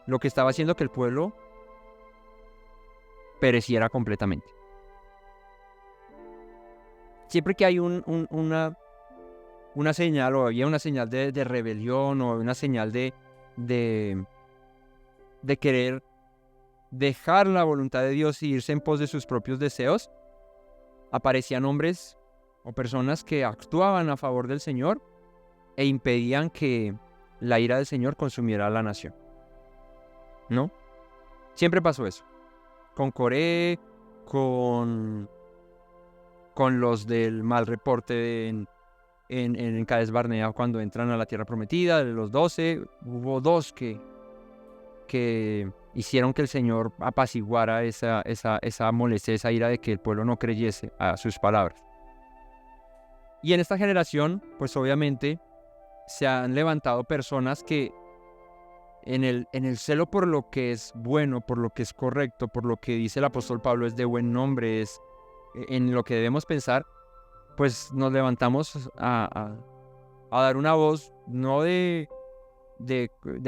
lo que estaba haciendo que el pueblo pereciera completamente. Siempre que hay una señal, o había una señal de rebelión, o una señal de querer dejar la voluntad de Dios y irse en pos de sus propios deseos, aparecían hombres o personas que actuaban a favor del Señor e impedían que la ira del Señor consumiera a la nación. ¿No? Siempre pasó eso. Con Coré, con los del mal reporte en Cades Barnea cuando entran a la tierra prometida, de los 12, hubo 2 que hicieron que el Señor apaciguara esa molestia, esa ira de que el pueblo no creyese a sus palabras. Y en esta generación, pues obviamente, se han levantado personas que en el celo por lo que es bueno, por lo que es correcto, por lo que dice el apóstol Pablo es de buen nombre, es en lo que debemos pensar, pues nos levantamos a dar una voz, no de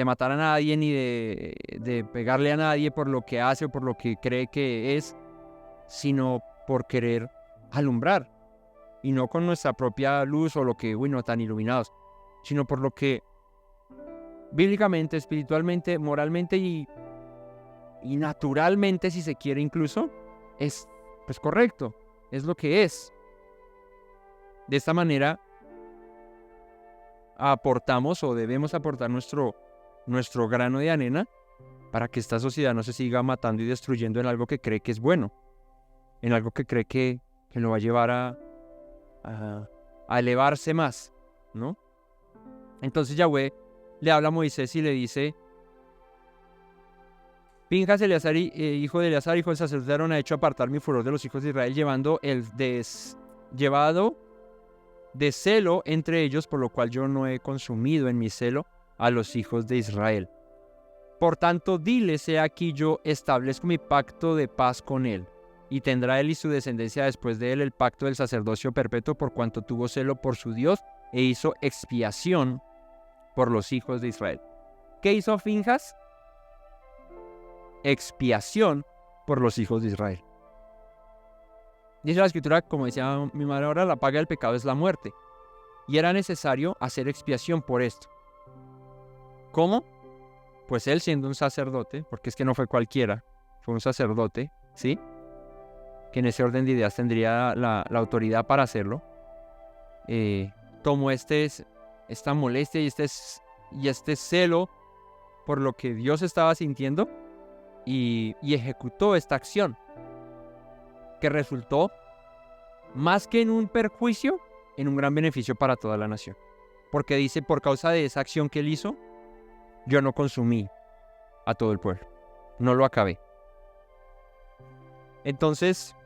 matar a nadie, ni de pegarle a nadie por lo que hace o por lo que cree que es, sino por querer alumbrar, y no con nuestra propia luz o lo que, no tan iluminados, sino por lo que bíblicamente, espiritualmente, moralmente y naturalmente, si se quiere incluso, es pues correcto, es lo que es. De esta manera aportamos o debemos aportar nuestro grano de arena para que esta sociedad no se siga matando y destruyendo en algo que cree que es bueno, en algo que cree que lo va a llevar a elevarse más, ¿no? Entonces Yahweh le habla a Moisés y le dice: Pinjas, hijo de Eleazar, hijo del sacerdote Aarón, ha hecho apartar mi furor de los hijos de Israel, llevado de celo entre ellos, por lo cual yo no he consumido en mi celo a los hijos de Israel. Por tanto, diles: he aquí yo establezco mi pacto de paz con él, y tendrá él y su descendencia después de él el pacto del sacerdocio perpetuo, por cuanto tuvo celo por su Dios e hizo expiación por los hijos de Israel. ¿Qué hizo Finjas? Expiación por los hijos de Israel. Dice la escritura, como decía mi madre ahora, la paga del pecado es la muerte. Y era necesario hacer expiación por esto. ¿Cómo? Pues él, siendo un sacerdote, porque es que no fue cualquiera, fue un sacerdote, ¿sí? Que en ese orden de ideas tendría la autoridad para hacerlo. Tomó esta molestia y este celo por lo que Dios estaba sintiendo y ejecutó esta acción, que resultó, más que en un perjuicio, en un gran beneficio para toda la nación. Porque dice: por causa de esa acción que él hizo, yo no consumí a todo el pueblo, no lo acabé. Entonces,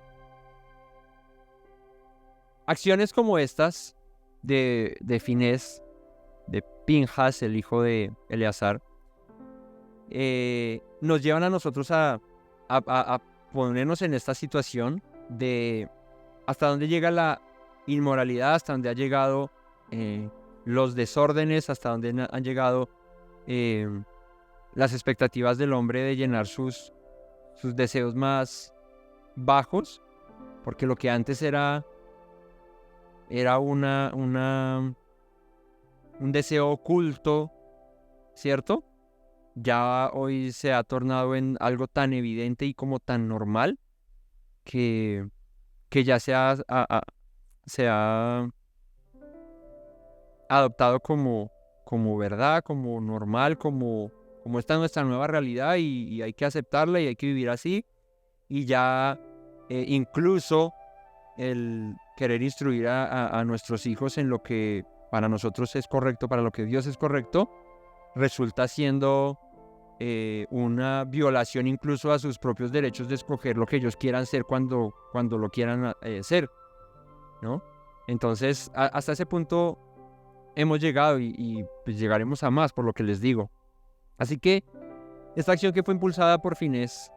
acciones como estas de Finés, de Pinjas, el hijo de Eleazar, nos llevan a nosotros a ponernos en esta situación de hasta dónde llega la inmoralidad, hasta dónde ha llegado los desórdenes, hasta dónde han llegado las expectativas del hombre de llenar sus deseos más bajos, porque lo que antes era un deseo oculto, ¿cierto? Ya hoy se ha tornado en algo tan evidente y como tan normal que ya se ha adoptado como verdad, como normal, como esta es nuestra nueva realidad y hay que aceptarla y hay que vivir así. Y ya incluso el querer instruir a nuestros hijos en lo que para nosotros es correcto, para lo que Dios es correcto, resulta siendo una violación incluso a sus propios derechos de escoger lo que ellos quieran ser cuando lo quieran ser, ¿no? Entonces, hasta ese punto hemos llegado y pues llegaremos a más, por lo que les digo. Así que esta acción que fue impulsada por Finés,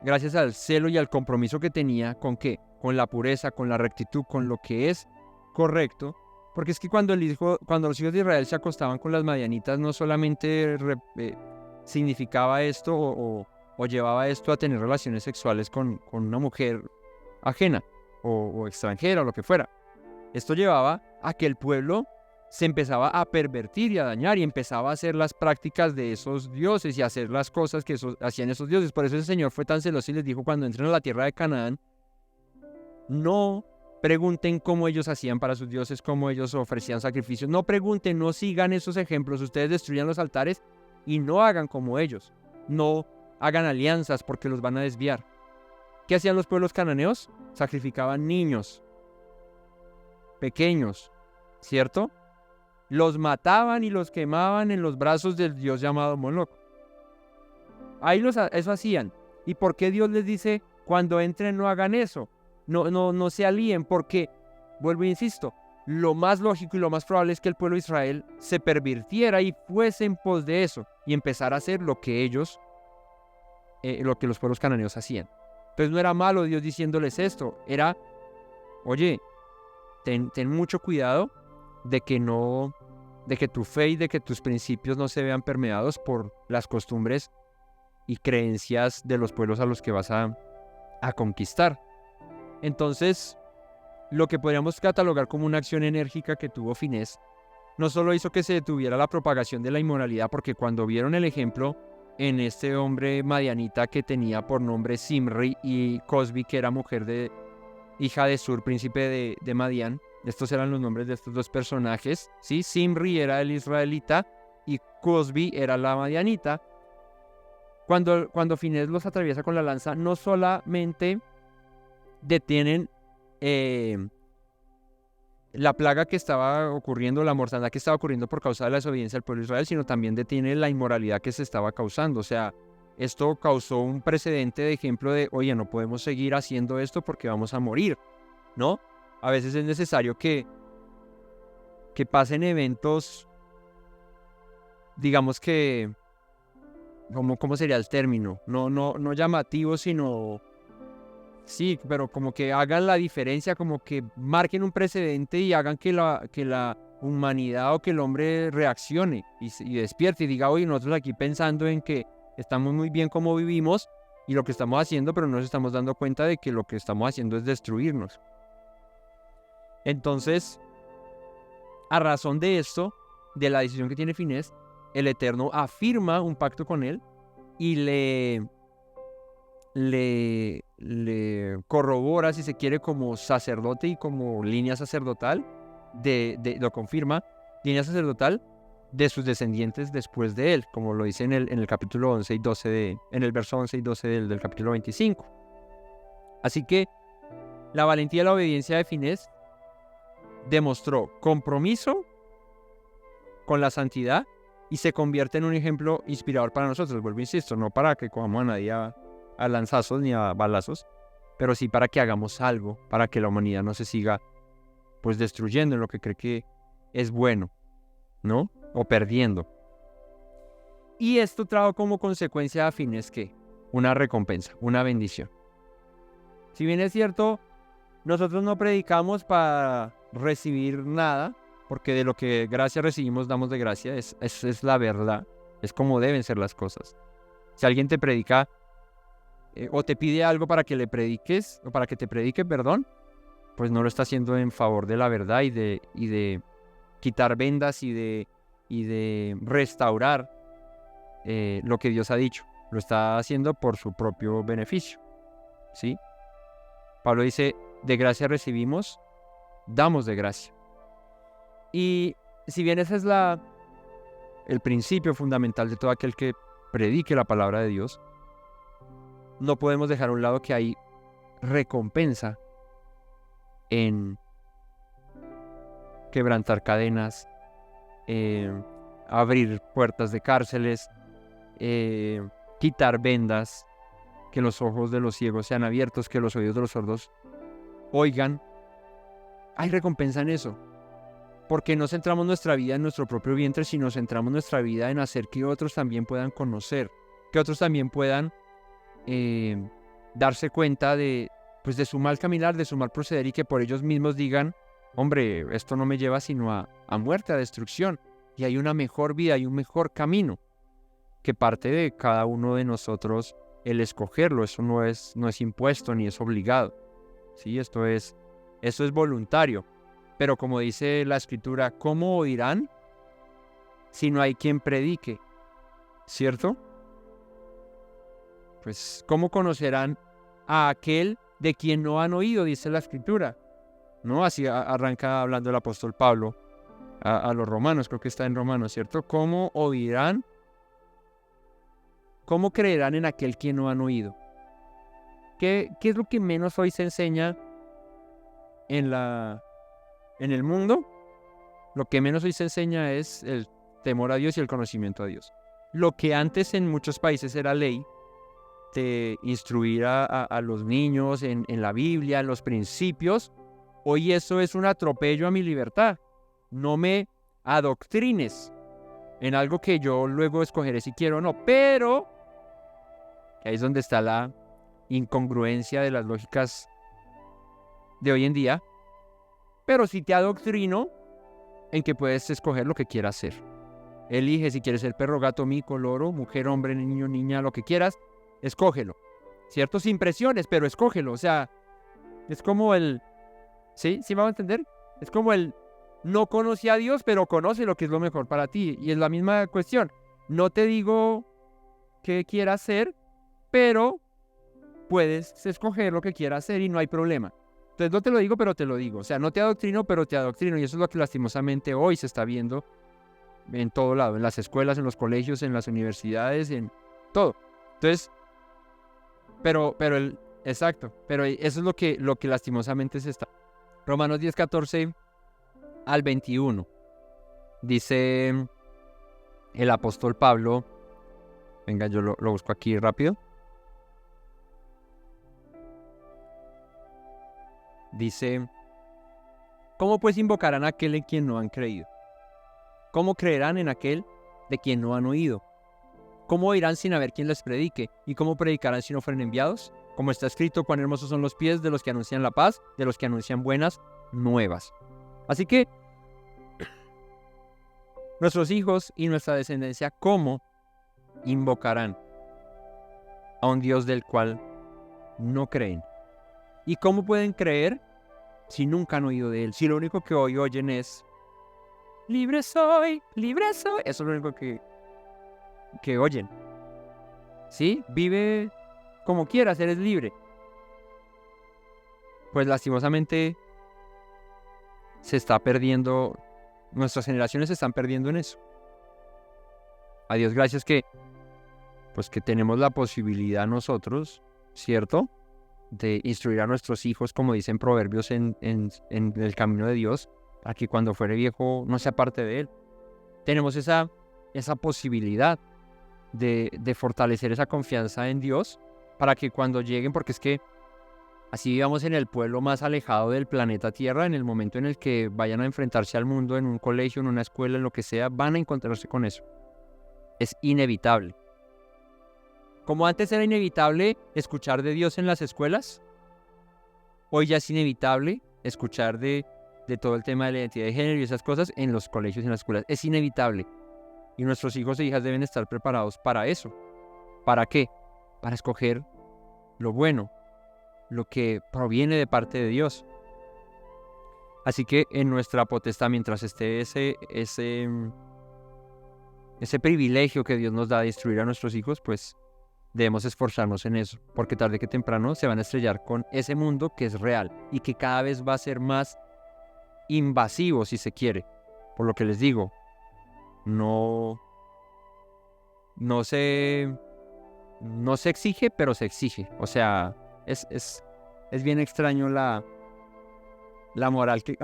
gracias al celo y al compromiso que tenía, ¿con qué? Con la pureza, con la rectitud, con lo que es correcto. Porque es que cuando los hijos de Israel se acostaban con las madianitas, no solamente significaba esto o llevaba esto a tener relaciones sexuales con una mujer ajena o extranjera o lo que fuera. Esto llevaba a que el pueblo se empezaba a pervertir y a dañar y empezaba a hacer las prácticas de esos dioses y a hacer las cosas que hacían esos dioses. Por eso el Señor fue tan celoso y les dijo: cuando entren a la tierra de Canaán, no pregunten cómo ellos hacían para sus dioses, cómo ellos ofrecían sacrificios. No pregunten, no sigan esos ejemplos. Ustedes destruyan los altares y no hagan como ellos. No hagan alianzas porque los van a desviar. ¿Qué hacían los pueblos cananeos? Sacrificaban niños pequeños, ¿cierto? Los mataban y los quemaban en los brazos del dios llamado Moloch. Eso hacían. ¿Y por qué Dios les dice: cuando entren no hagan eso? No se alíen, porque, vuelvo e insisto, lo más lógico y lo más probable es que el pueblo de Israel se pervirtiera y fuese en pos de eso y empezara a hacer lo que lo que los pueblos cananeos hacían. Entonces no era malo Dios diciéndoles esto, era: oye, ten mucho cuidado de que tu fe y de que tus principios no se vean permeados por las costumbres y creencias de los pueblos a los que vas a conquistar. Entonces, lo que podríamos catalogar como una acción enérgica que tuvo Finés, no solo hizo que se detuviera la propagación de la inmoralidad, porque cuando vieron el ejemplo en este hombre madianita que tenía por nombre Zimri, y Cosbi, que era hija de Sur, príncipe de Madián, estos eran los nombres de estos dos personajes, ¿sí? Zimri era el israelita y Cosbi era la madianita. Cuando Finés los atraviesa con la lanza, no solamente detienen la plaga que estaba ocurriendo, la mortandad que estaba ocurriendo por causa de la desobediencia del pueblo de Israel, sino también detiene la inmoralidad que se estaba causando. O sea, esto causó un precedente de ejemplo de: oye, no podemos seguir haciendo esto porque vamos a morir, ¿no? A veces es necesario que pasen eventos, digamos que, ¿cómo sería el término? No llamativos, sino... Sí, pero como que hagan la diferencia, como que marquen un precedente y hagan que la humanidad o que el hombre reaccione y despierte y diga: oye, nosotros aquí pensando en que estamos muy bien como vivimos y lo que estamos haciendo, pero no nos estamos dando cuenta de que lo que estamos haciendo es destruirnos. Entonces, a razón de esto, de la decisión que tiene Finés, el Eterno afirma un pacto con él y le corrobora, si se quiere, como sacerdote y como línea sacerdotal, lo confirma, línea sacerdotal de sus descendientes después de él, como lo dice en el capítulo 11 y 12 en el verso 11 y 12 del capítulo 25. Así que la valentía y la obediencia de Finés demostró compromiso con la santidad y se convierte en un ejemplo inspirador para nosotros. Vuelvo, insisto, no para que cojamos a nadie a lanzazos ni a balazos, pero sí para que hagamos algo, para que la humanidad no se siga pues destruyendo en lo que cree que es bueno, ¿no? O perdiendo. Y esto trajo como consecuencia a Finés que una recompensa, una bendición. Si bien es cierto, nosotros no predicamos para recibir nada, porque de lo que gracia recibimos damos de gracia, es la verdad, es como deben ser las cosas. Si alguien te predica o te pide algo para que le prediques, o para que te predique, perdón, pues no lo está haciendo en favor de la verdad y de quitar vendas y de restaurar lo que Dios ha dicho. Lo está haciendo por su propio beneficio, ¿sí? Pablo dice: de gracia recibimos, damos de gracia. Y si bien ese es el principio fundamental de todo aquel que predique la palabra de Dios, no podemos dejar a un lado que hay recompensa en quebrantar cadenas, abrir puertas de cárceles, quitar vendas, que los ojos de los ciegos sean abiertos, que los oídos de los sordos oigan. Hay recompensa en eso. Porque no centramos nuestra vida en nuestro propio vientre, sino centramos nuestra vida en hacer que otros también puedan conocer, que otros también puedan darse cuenta de su mal caminar, de su mal proceder, y que por ellos mismos digan, hombre, esto no me lleva sino a muerte, a destrucción, y hay una mejor vida, hay un mejor camino, que parte de cada uno de nosotros el escogerlo. Eso no es impuesto ni es obligado, ¿sí? Eso es voluntario. Pero como dice la Escritura, ¿cómo oirán si no hay quien predique? ¿Cierto? Pues, ¿cómo conocerán a aquel de quien no han oído? Dice la Escritura, ¿no? Así arranca hablando el apóstol Pablo a los romanos, creo que está en Romanos, ¿cierto? ¿Cómo oirán? ¿Cómo creerán en aquel quien no han oído? ¿Qué es lo que menos hoy se enseña en el mundo? Lo que menos hoy se enseña es el temor a Dios y el conocimiento a Dios. Lo que antes en muchos países era ley, de instruir a los niños en la Biblia, en los principios, hoy eso es un atropello a mi libertad. No me adoctrines en algo que yo luego escogeré si quiero o no, pero ahí es donde está la incongruencia de las lógicas de hoy en día. Pero si te adoctrino en que puedes escoger lo que quieras ser. Elige si quieres ser perro, gato, mico, loro, mujer, hombre, niño, niña, lo que quieras, escógelo. ¿Cierto? Sin presiones, pero escógelo. O sea, es como el... ¿Sí? ¿Sí me va a entender? Es como el... No conoce a Dios, pero conoce lo que es lo mejor para ti. Y es la misma cuestión. No te digo qué quieras hacer, pero puedes escoger lo que quieras hacer y no hay problema. Entonces no te lo digo, pero te lo digo. O sea, no te adoctrino, pero te adoctrino. Y eso es lo que lastimosamente hoy se está viendo en todo lado. En las escuelas, en los colegios, en las universidades, en todo. Entonces, exacto. Pero eso es lo que lastimosamente se está. Romanos 10, 14 al 21. Dice el apóstol Pablo. Venga, yo lo busco aquí rápido. Dice, ¿cómo pues invocarán a aquel en quien no han creído? ¿Cómo creerán en aquel de quien no han oído? ¿Cómo oirán sin haber quien les predique? ¿Y cómo predicarán si no fueren enviados? Como está escrito, cuán hermosos son los pies de los que anuncian la paz, de los que anuncian buenas nuevas. Así que, nuestros hijos y nuestra descendencia, ¿cómo invocarán a un Dios del cual no creen? ¿Y cómo pueden creer si nunca han oído de Él? Si lo único que hoy oyen es libre soy, libre soy. Eso es lo único que oyen. ¿Sí? Vive como quieras, eres libre. Pues lastimosamente se está perdiendo, nuestras generaciones se están perdiendo en eso. A Dios gracias que tenemos la posibilidad nosotros, ¿cierto?, de instruir a nuestros hijos, como dicen Proverbios, en el camino de Dios, para que cuando fuere viejo no se aparte de él. Tenemos esa posibilidad de fortalecer esa confianza en Dios, para que cuando lleguen, porque es que así vivamos en el pueblo más alejado del planeta Tierra, en el momento en el que vayan a enfrentarse al mundo, en un colegio, en una escuela, en lo que sea, van a encontrarse con eso. Es inevitable. Como antes era inevitable escuchar de Dios en las escuelas, hoy ya es inevitable escuchar de todo el tema de la identidad de género y esas cosas en los colegios y en las escuelas. Es inevitable. Y nuestros hijos e hijas deben estar preparados para eso. ¿Para qué? Para escoger lo bueno, lo que proviene de parte de Dios. Así que en nuestra potestad, mientras esté ese privilegio que Dios nos da de instruir a nuestros hijos, pues debemos esforzarnos en eso, porque tarde que temprano se van a estrellar con ese mundo que es real y que cada vez va a ser más invasivo, si se quiere. Por lo que les digo, no se exige, pero se exige. O sea, es bien extraño la moral que...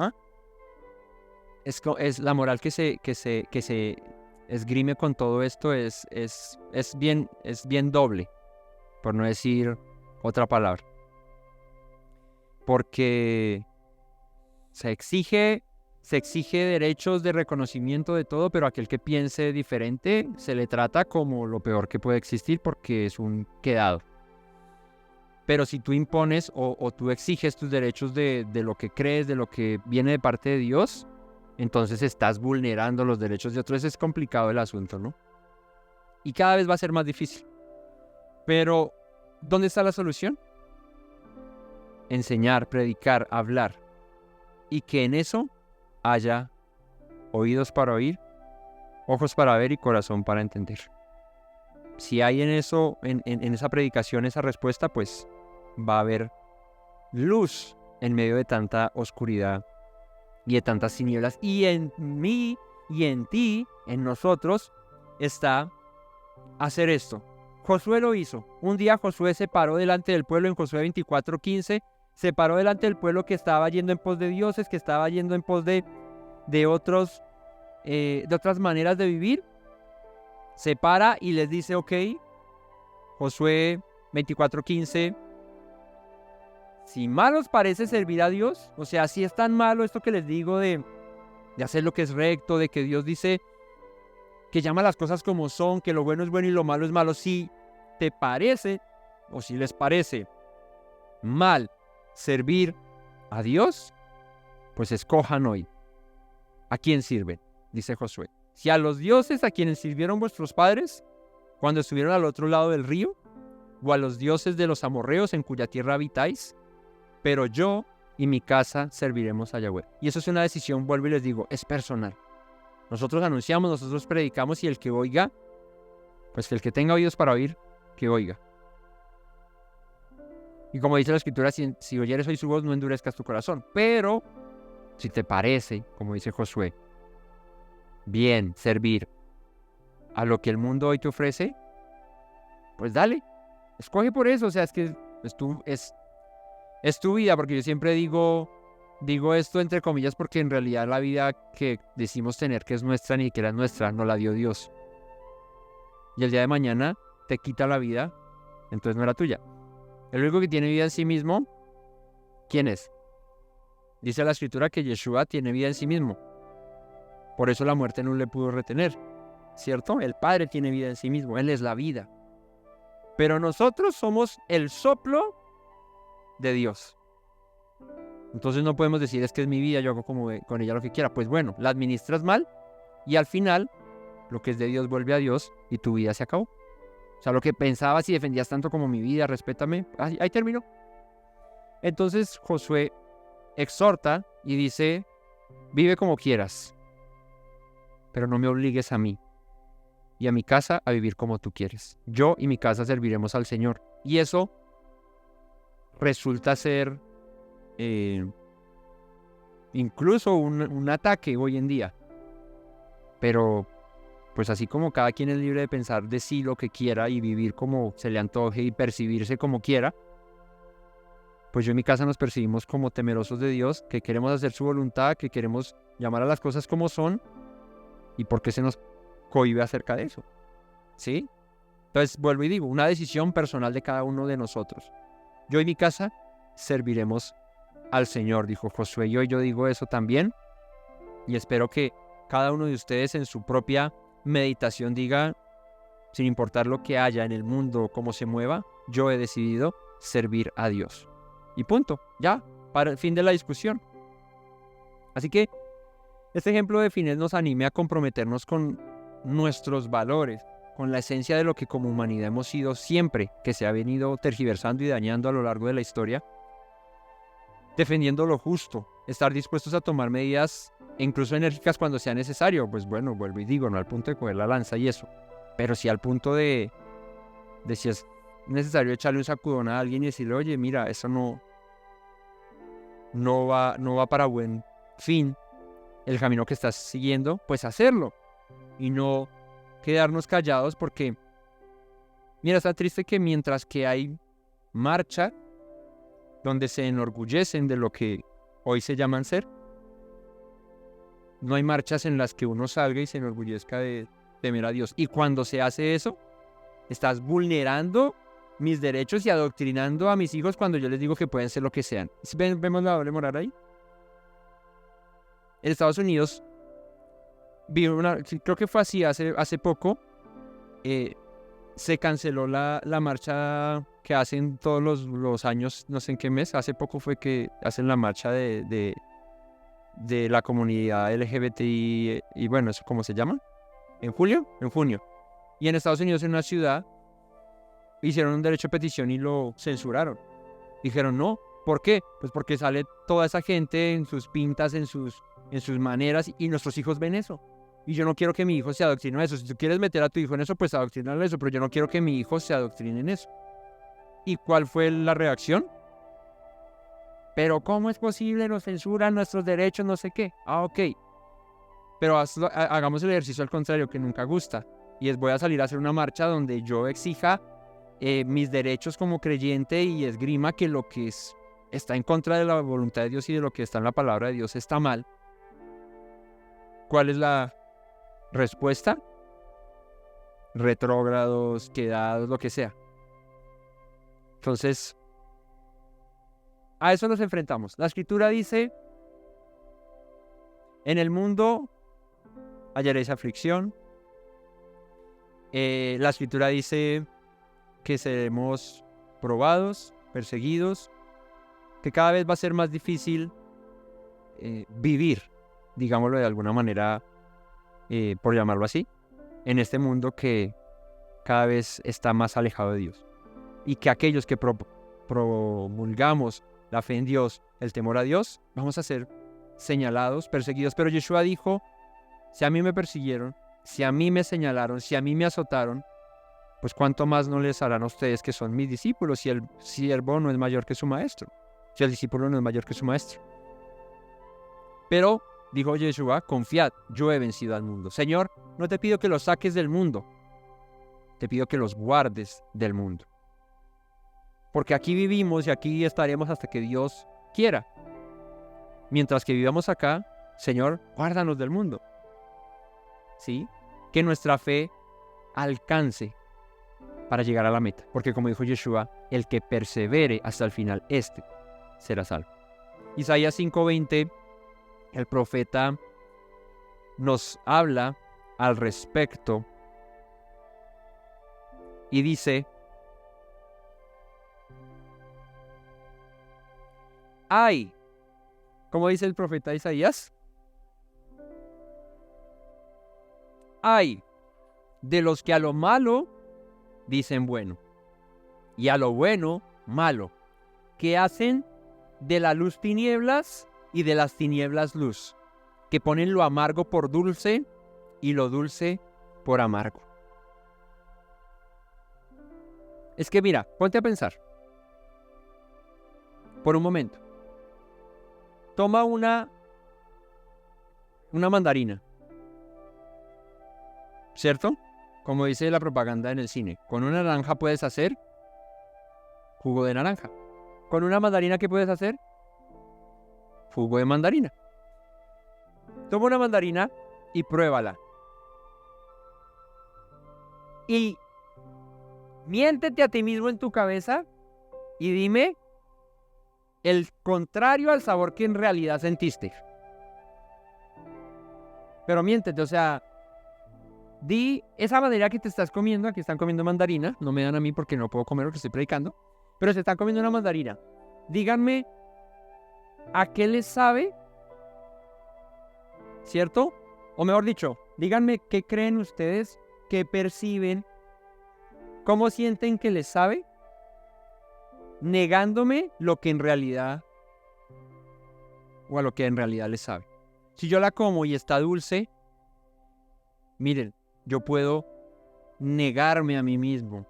es la moral que se esgrime con todo esto es bien doble, por no decir otra palabra. Porque se exige derechos de reconocimiento de todo, pero aquel que piense diferente se le trata como lo peor que puede existir porque es un quedado. Pero si tú impones o tú exiges tus derechos de lo que crees, de lo que viene de parte de Dios, entonces estás vulnerando los derechos de otros. Es complicado el asunto, ¿no? Y cada vez va a ser más difícil. Pero, ¿dónde está la solución? Enseñar, predicar, hablar. Y que en eso haya oídos para oír, ojos para ver y corazón para entender. Si hay en eso, en esa predicación, esa respuesta, pues va a haber luz en medio de tanta oscuridad y de tantas tinieblas. Y en mí y en ti, en nosotros, está hacer esto. Josué lo hizo. Un día Josué se paró delante del pueblo en Josué 24:15. Se paró delante del pueblo que estaba yendo en pos de dioses, que estaba yendo en pos de otras maneras de vivir. Se para y les dice, ok, Josué 24:15, si mal os parece servir a Dios, o sea, si es tan malo esto que les digo de hacer lo que es recto, de que Dios dice que llama las cosas como son, que lo bueno es bueno y lo malo es malo, si te parece, o si les parece mal servir a Dios, pues escojan hoy a quién sirven, dice Josué. Si a los dioses a quienes sirvieron vuestros padres cuando estuvieron al otro lado del río, o a los dioses de los amorreos en cuya tierra habitáis, pero yo y mi casa serviremos a Yahweh. Y eso es una decisión, vuelvo y les digo, es personal. Nosotros anunciamos, nosotros predicamos, y el que oiga, pues que el que tenga oídos para oír, que oiga. Y como dice la Escritura, si oyeres hoy su voz, no endurezcas tu corazón. Pero, si te parece, como dice Josué, bien servir a lo que el mundo hoy te ofrece, pues dale, escoge por eso. O sea, es que es tu vida, porque yo siempre digo esto entre comillas, porque en realidad la vida que decimos tener, que es nuestra, ni siquiera es nuestra, nos la dio Dios. Y el día de mañana te quita la vida, entonces no era tuya. El único que tiene vida en sí mismo, ¿quién es? Dice la Escritura que Yeshua tiene vida en sí mismo. Por eso la muerte no le pudo retener, ¿cierto? El Padre tiene vida en sí mismo, Él es la vida. Pero nosotros somos el soplo de Dios. Entonces no podemos decir, es que es mi vida, yo hago con ella lo que quiera. Pues bueno, la administras mal y al final lo que es de Dios vuelve a Dios y tu vida se acabó. O sea, lo que pensabas y defendías tanto como mi vida, respétame, ahí terminó. Entonces Josué exhorta y dice, vive como quieras, pero no me obligues a mí y a mi casa a vivir como tú quieres. Yo y mi casa serviremos al Señor. Y eso resulta ser incluso un ataque hoy en día. Pero pues así como cada quien es libre de pensar de sí lo que quiera y vivir como se le antoje y percibirse como quiera, pues yo y mi casa nos percibimos como temerosos de Dios, que queremos hacer su voluntad, que queremos llamar a las cosas como son. ¿Y por qué se nos cohíbe acerca de eso? ¿Sí? Entonces vuelvo y digo, una decisión personal de cada uno de nosotros. Yo y mi casa serviremos al Señor, dijo Josué. Y hoy yo digo eso también. Y espero que cada uno de ustedes en su propia meditación diga, sin importar lo que haya en el mundo, cómo se mueva, yo he decidido servir a Dios. Y punto, ya, para el fin de la discusión. Así que este ejemplo de Finés nos anime a comprometernos con nuestros valores, con la esencia de lo que como humanidad hemos sido siempre, que se ha venido tergiversando y dañando a lo largo de la historia, defendiendo lo justo, estar dispuestos a tomar medidas incluso enérgicas cuando sea necesario. Pues bueno, vuelvo y digo, no al punto de coger la lanza y eso, pero sí al punto de si es necesario echarle un sacudón a alguien y decirle, oye, mira, eso no va para buen fin, el camino que estás siguiendo, pues hacerlo y no quedarnos callados, porque mira, está triste que mientras que hay marcha donde se enorgullecen de lo que hoy se llaman ser, no hay marchas en las que uno salga y se enorgullezca de temer a Dios. Y cuando se hace eso, estás vulnerando mis derechos y adoctrinando a mis hijos cuando yo les digo que pueden ser lo que sean. ¿Vemos la doble moral ahí? En Estados Unidos, creo que fue así hace poco, se canceló la marcha que hacen todos los años, no sé en qué mes, hace poco fue que hacen la marcha de la comunidad LGBTI, y bueno, ¿eso cómo se llama? ¿En julio? En junio. Y en Estados Unidos, en una ciudad, hicieron un derecho de petición y lo censuraron. Dijeron no. ¿Por qué? Pues porque sale toda esa gente en sus pintas, en sus maneras, y nuestros hijos ven eso. Y yo no quiero que mi hijo se adoctrine a eso. Si tú quieres meter a tu hijo en eso, pues adoctrinarlo a eso, pero yo no quiero que mi hijo se adoctrine en eso. ¿Y cuál fue la reacción? Pero ¿cómo es posible? Nos censuran nuestros derechos, no sé qué. Ok. Pero hagamos el ejercicio al contrario, que nunca gusta. Y voy a salir a hacer una marcha donde yo exija mis derechos como creyente y esgrima que lo que está en contra de la voluntad de Dios y de lo que está en la palabra de Dios está mal. ¿Cuál es la respuesta? Retrógrados, quedados, lo que sea. Entonces, a eso nos enfrentamos. La Escritura dice, en el mundo hallaréis aflicción. La Escritura dice que seremos probados, perseguidos, que cada vez va a ser más difícil vivir, digámoslo de alguna manera, por llamarlo así, en este mundo que cada vez está más alejado de Dios. Y que aquellos que promulgamos la fe en Dios, el temor a Dios, vamos a ser señalados, perseguidos. Pero Yeshua dijo, si a mí me persiguieron, si a mí me señalaron, si a mí me azotaron, pues cuánto más no les harán a ustedes que son mis discípulos, si el siervo no es mayor que su maestro, si el discípulo no es mayor que su maestro. Pero, dijo Yeshua, confiad, yo he vencido al mundo. Señor, no te pido que los saques del mundo, te pido que los guardes del mundo. Porque aquí vivimos y aquí estaremos hasta que Dios quiera. Mientras que vivamos acá, Señor, guárdanos del mundo. ¿Sí? Que nuestra fe alcance para llegar a la meta. Porque como dijo Yeshua, el que persevere hasta el final, este será salvo. Isaías 5:20, el profeta nos habla al respecto y dice, ¡ay! ¿Cómo dice el profeta Isaías? ¡Ay! De los que a lo malo dicen bueno, y a lo bueno malo, que hacen de la luz tinieblas y de las tinieblas luz, que ponen lo amargo por dulce y lo dulce por amargo. Es que mira, ponte a pensar por un momento. Toma una mandarina, ¿cierto? Como dice la propaganda en el cine, con una naranja puedes hacer jugo de naranja. Con una mandarina, ¿qué puedes hacer? Jugo de mandarina. Toma una mandarina y pruébala. Y miéntete a ti mismo en tu cabeza y dime el contrario al sabor que en realidad sentiste. Pero miéntete, o sea, di esa mandarina que te estás comiendo. Aquí están comiendo mandarina, no me dan a mí porque no puedo comer lo que estoy predicando, pero se están comiendo una mandarina. Díganme a qué les sabe, ¿cierto? O mejor dicho, díganme qué creen ustedes, qué perciben, cómo sienten que les sabe, negándome lo que en realidad, o a lo que en realidad les sabe. Si yo la como y está dulce, miren, yo puedo negarme a mí mismo,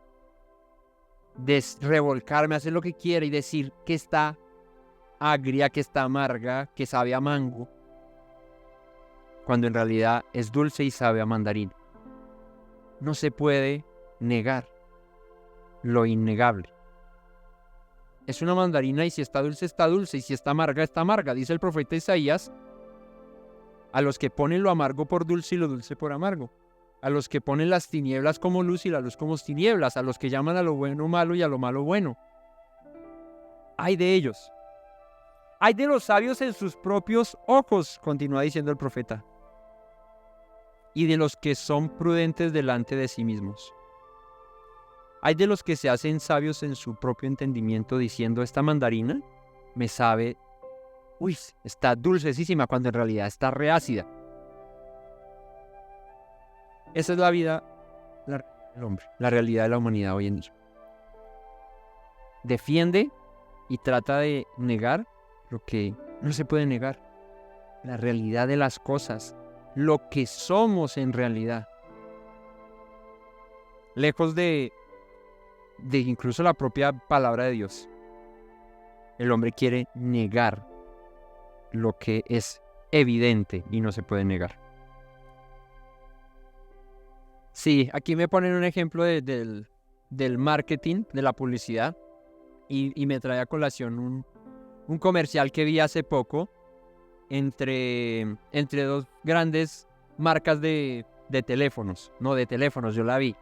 revolcarme, hacer lo que quiera y decir que está agria, que está amarga, que sabe a mango, cuando en realidad es dulce y sabe a mandarín. No se puede negar lo innegable. Es una mandarina y si está dulce, y si está amarga, dice el profeta Isaías. a los que ponen lo amargo por dulce y lo dulce por amargo, a los que ponen las tinieblas como luz y la luz como tinieblas, a los que llaman a lo bueno malo y a lo malo bueno. Ay de ellos. Ay de los sabios en sus propios ojos, continúa diciendo el profeta, y de los que son prudentes delante de sí mismos. Hay de los que se hacen sabios en su propio entendimiento diciendo, esta mandarina me sabe, está dulcesísima, cuando en realidad está reácida. Esa es la vida, la realidad del hombre, la realidad de la humanidad hoy en día. Defiende y trata de negar lo que no se puede negar, la realidad de las cosas, lo que somos en realidad. Lejos de incluso la propia palabra de Dios. El hombre quiere negar lo que es evidente y no se puede negar. Sí, aquí me ponen un ejemplo del marketing, de la publicidad, y me trae a colación un comercial que vi hace poco entre dos grandes marcas de teléfonos. No, de teléfonos, yo la vi.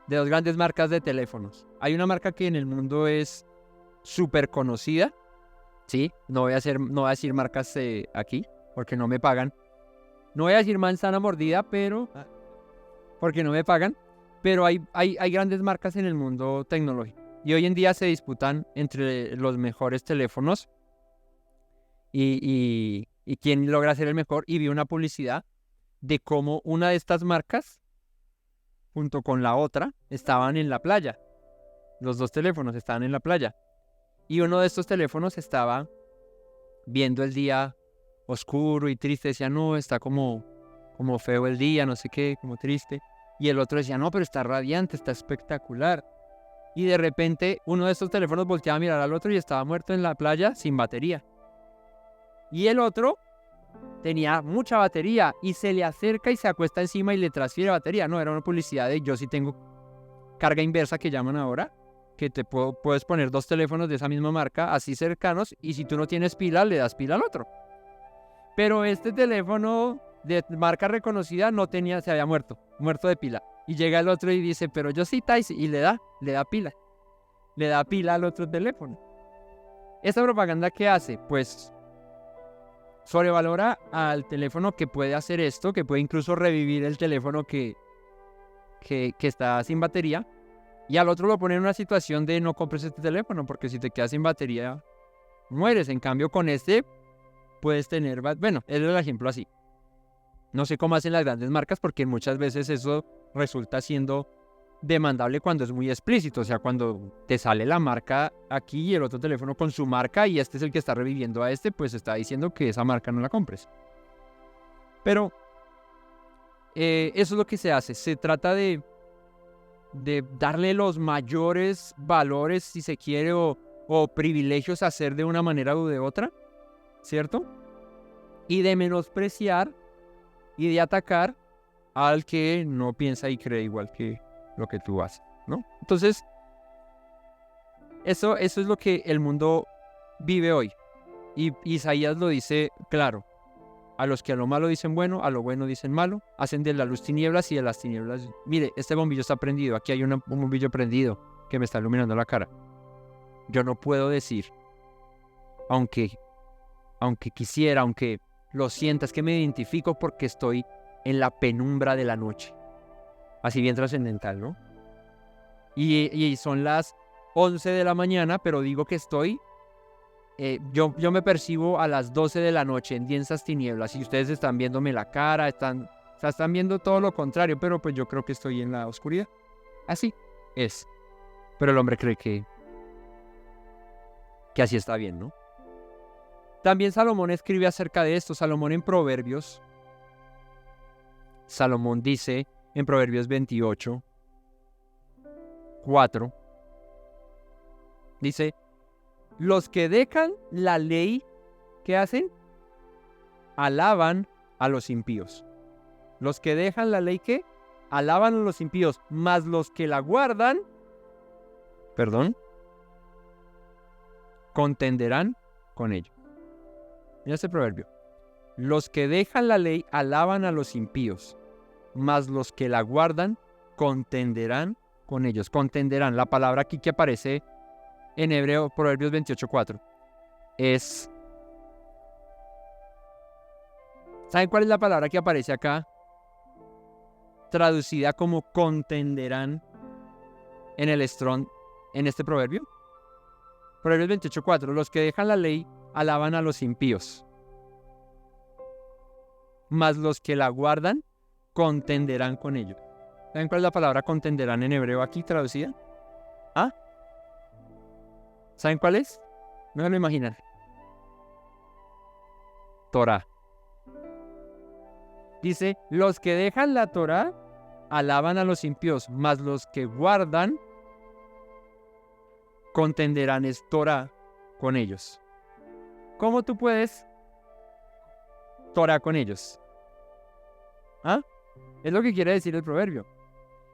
De dos grandes marcas de teléfonos. Hay una marca que en el mundo es súper conocida. Sí, no voy a decir marcas aquí, porque no me pagan. No voy a decir manzana mordida, pero porque no me pagan. Pero hay grandes marcas en el mundo tecnológico. Y hoy en día se disputan entre los mejores teléfonos y quién logra ser el mejor. Y vi una publicidad de cómo una de estas marcas, junto con la otra, estaban en la playa. Los dos teléfonos estaban en la playa. Y uno de estos teléfonos estaba viendo el día oscuro y triste. Decía, no, está como feo el día, no sé qué, como triste. Y el otro decía, no, pero está radiante, está espectacular. Y de repente uno de estos teléfonos volteaba a mirar al otro y estaba muerto en la playa sin batería. Y el otro tenía mucha batería y se le acerca y se acuesta encima y le transfiere batería. No, era una publicidad de yo sí tengo carga inversa, que llaman ahora, que puedes poner dos teléfonos de esa misma marca así cercanos, y si tú no tienes pila, le das pila al otro. Pero este teléfono de marca reconocida se había muerto de pila. Y llega el otro y dice, pero yo sí, Tyson, y le da pila. Le da pila al otro teléfono. ¿Esta propaganda qué hace? Pues sobrevalora al teléfono que puede hacer esto, que puede incluso revivir el teléfono que está sin batería, y al otro lo pone en una situación de no compres este teléfono, porque si te quedas sin batería, mueres. En cambio, con este puedes tener... Bueno, es el ejemplo así. No sé cómo hacen las grandes marcas, porque muchas veces eso resulta siendo demandable cuando es muy explícito. O sea, cuando te sale la marca aquí y el otro teléfono con su marca, y este es el que está reviviendo a este, pues está diciendo que esa marca no la compres. Pero eso es lo que se hace. Se trata de darle los mayores valores, si se quiere, o privilegios a hacer de una manera u de otra, ¿cierto? Y de menospreciar y de atacar al que no piensa y cree igual que lo que tú haces, ¿no? Entonces, eso es lo que el mundo vive hoy. Y Isaías lo dice claro. A los que a lo malo dicen bueno, a lo bueno dicen malo. Hacen de la luz tinieblas y de las tinieblas... Mire, este bombillo está prendido. Aquí hay un bombillo prendido que me está iluminando la cara. Yo no puedo decir, aunque quisiera, aunque lo sientas, que me identifico porque estoy en la penumbra de la noche. Así bien trascendental, ¿no? Y son las 11 de la mañana, pero digo que estoy... yo me percibo a las 12 de la noche en densas tinieblas, y ustedes están viéndome la cara, están viendo todo lo contrario, pero pues yo creo que estoy en la oscuridad. Así es. Pero el hombre cree que así está bien, ¿no? También Salomón escribe acerca de esto. Salomón en Proverbios, Salomón dice en Proverbios 28, 4, dice: los que dejan la ley, ¿qué hacen? Alaban a los impíos. Los que dejan la ley, ¿qué? Alaban a los impíos, mas los que la guardan, contenderán con ellos. Mira este proverbio. Los que dejan la ley alaban a los impíos, mas los que la guardan contenderán con ellos. Contenderán, la palabra aquí que aparece en hebreo, Proverbios 28:4, es... ¿Saben cuál es la palabra que aparece acá? Traducida como contenderán en el Strong, en este proverbio. Proverbios 28:4, los que dejan la ley alaban a los impíos, mas los que la guardan contenderán con ellos. ¿Saben cuál es la palabra contenderán en hebreo aquí traducida? ¿Ah? ¿Saben cuál es? No me lo imaginan. Torah. Dice, los que dejan la Torah alaban a los impíos, mas los que guardan contenderán es Torah con ellos. ¿Cómo tú puedes Torah con ellos? ¿Ah? Es lo que quiere decir el proverbio.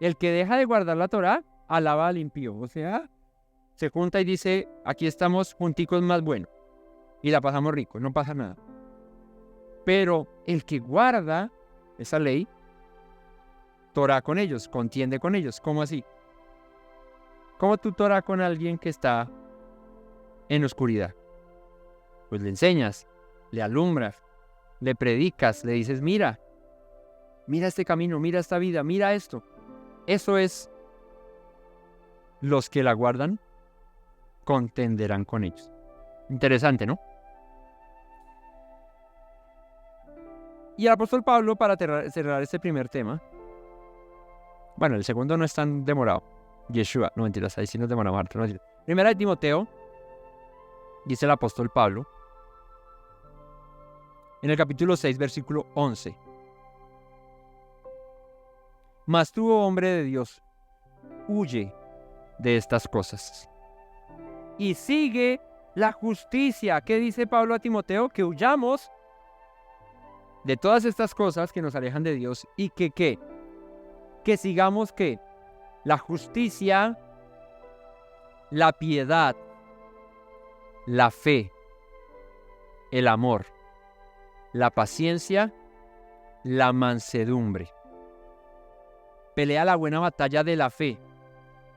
El que deja de guardar la Torah alaba al impío. O sea, se junta y dice, aquí estamos junticos más bueno. Y la pasamos rico, no pasa nada. Pero el que guarda esa ley, Torah con ellos, contiende con ellos. ¿Cómo así? ¿Cómo tú Torah con alguien que está en oscuridad? Pues le enseñas, le alumbras, le predicas, le dices, mira este camino, mira esta vida, mira esto. Eso es, los que la guardan contenderán con ellos. Interesante, ¿no? Y el apóstol Pablo, para cerrar este primer tema, bueno, el segundo no es tan demorado. Yeshua, no mentiras, ahí sí nos demoramos harto. No, primera de Timoteo, dice el apóstol Pablo, en el capítulo 6, versículo 11. Mas tú, oh hombre de Dios, huye de estas cosas y sigue la justicia. ¿Qué dice Pablo a Timoteo? Que huyamos de todas estas cosas que nos alejan de Dios y que sigamos ¿qué? La justicia, la piedad, la fe, el amor, la paciencia, la mansedumbre. Pelea la buena batalla de la fe.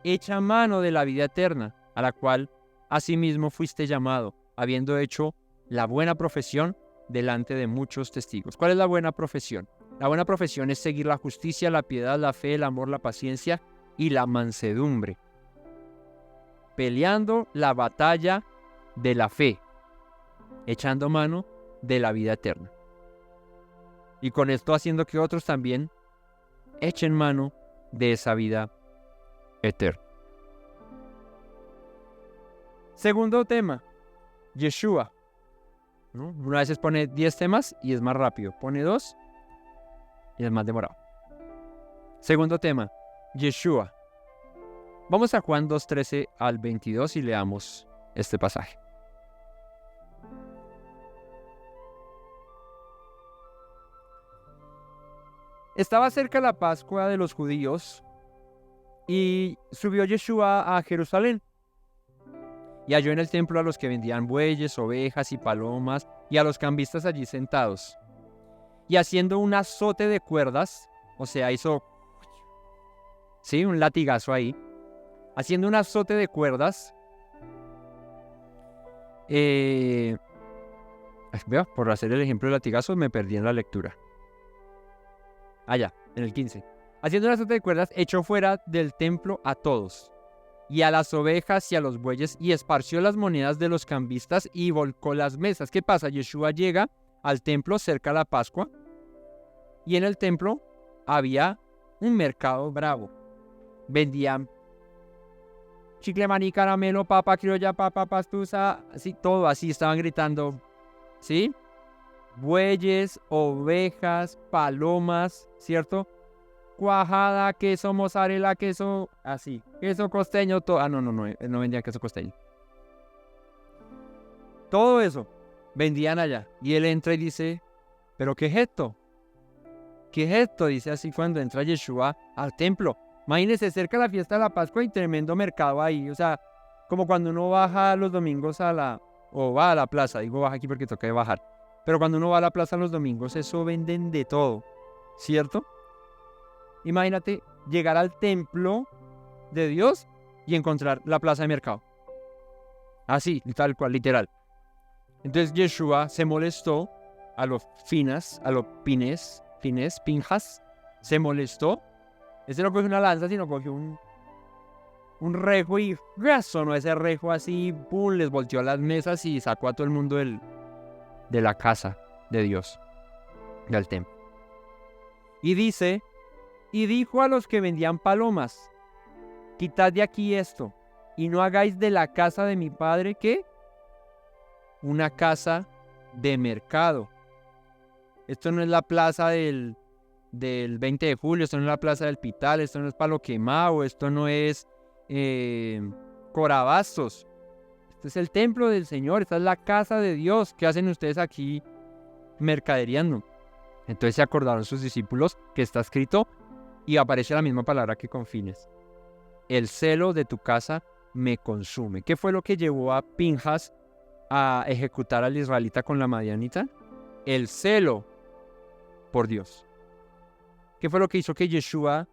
Echa mano de la vida eterna, a la cual asimismo fuiste llamado, habiendo hecho la buena profesión delante de muchos testigos. ¿Cuál es la buena profesión? La buena profesión es seguir la justicia, la piedad, la fe, el amor, la paciencia y la mansedumbre. Peleando la batalla de la fe, echando mano de la vida eterna. Y con esto haciendo que otros también echen mano de esa vida eterna. Segundo tema, Yeshua. ¿No? Una vez pone 10 temas y es más rápido. Pone 2 y es más demorado. Segundo tema, Yeshua. Vamos a Juan 2:13 al 22 y leamos este pasaje. Estaba cerca la Pascua de los judíos y subió Yeshua a Jerusalén. Y halló en el templo a los que vendían bueyes, ovejas y palomas, y a los cambistas allí sentados. Y haciendo un azote de cuerdas, o sea, hizo un latigazo ahí. Haciendo un azote de cuerdas, por hacer el ejemplo de latigazos me perdí en la lectura. Allá, en el 15. Haciendo un azote de cuerdas, echó fuera del templo a todos, y a las ovejas y a los bueyes, y esparció las monedas de los cambistas y volcó las mesas. ¿Qué pasa? Yeshua llega al templo cerca de la Pascua, y en el templo había un mercado bravo. Vendían chicle, maní, caramelo, papa criolla, papa pastusa, así, todo así, estaban gritando, ¿sí? Bueyes, ovejas, palomas, ¿cierto? Cuajada, queso mozzarella, queso, así, queso costeño, todo. No vendían queso costeño. Todo eso vendían allá. Y él entra y dice, ¿pero qué es esto? ¿Qué es esto? Dice así cuando entra Yeshua al templo. Imagínense, cerca de la fiesta de la Pascua y tremendo mercado ahí. O sea, como cuando uno baja los domingos o va a la plaza. Digo baja aquí porque toca bajar. Pero cuando uno va a la plaza los domingos, eso venden de todo, ¿cierto? Imagínate llegar al templo de Dios y encontrar la plaza de mercado. Así, tal cual, literal. Entonces Yeshua se molestó a los Pinjas, se molestó. Ese no cogió una lanza, sino cogió un rejo y sonó ese rejo así, ¡pum!, les volteó las mesas y sacó a todo el mundo de la casa de Dios, del templo. Y dijo a los que vendían palomas, quitad de aquí esto, y no hagáis de la casa de mi padre, ¿qué? Una casa de mercado. Esto no es la plaza del 20 de julio, esto no es la plaza del Pital, esto no es Palo Quemado, esto no es Corabastos. Este es el templo del Señor, esta es la casa de Dios. ¿Qué hacen ustedes aquí mercadereando? Entonces se acordaron sus discípulos que está escrito y aparece la misma palabra que con fines. El celo de tu casa me consume. ¿Qué fue lo que llevó a Pinjas a ejecutar al israelita con la madianita? El celo por Dios. ¿Qué fue lo que hizo que Yeshua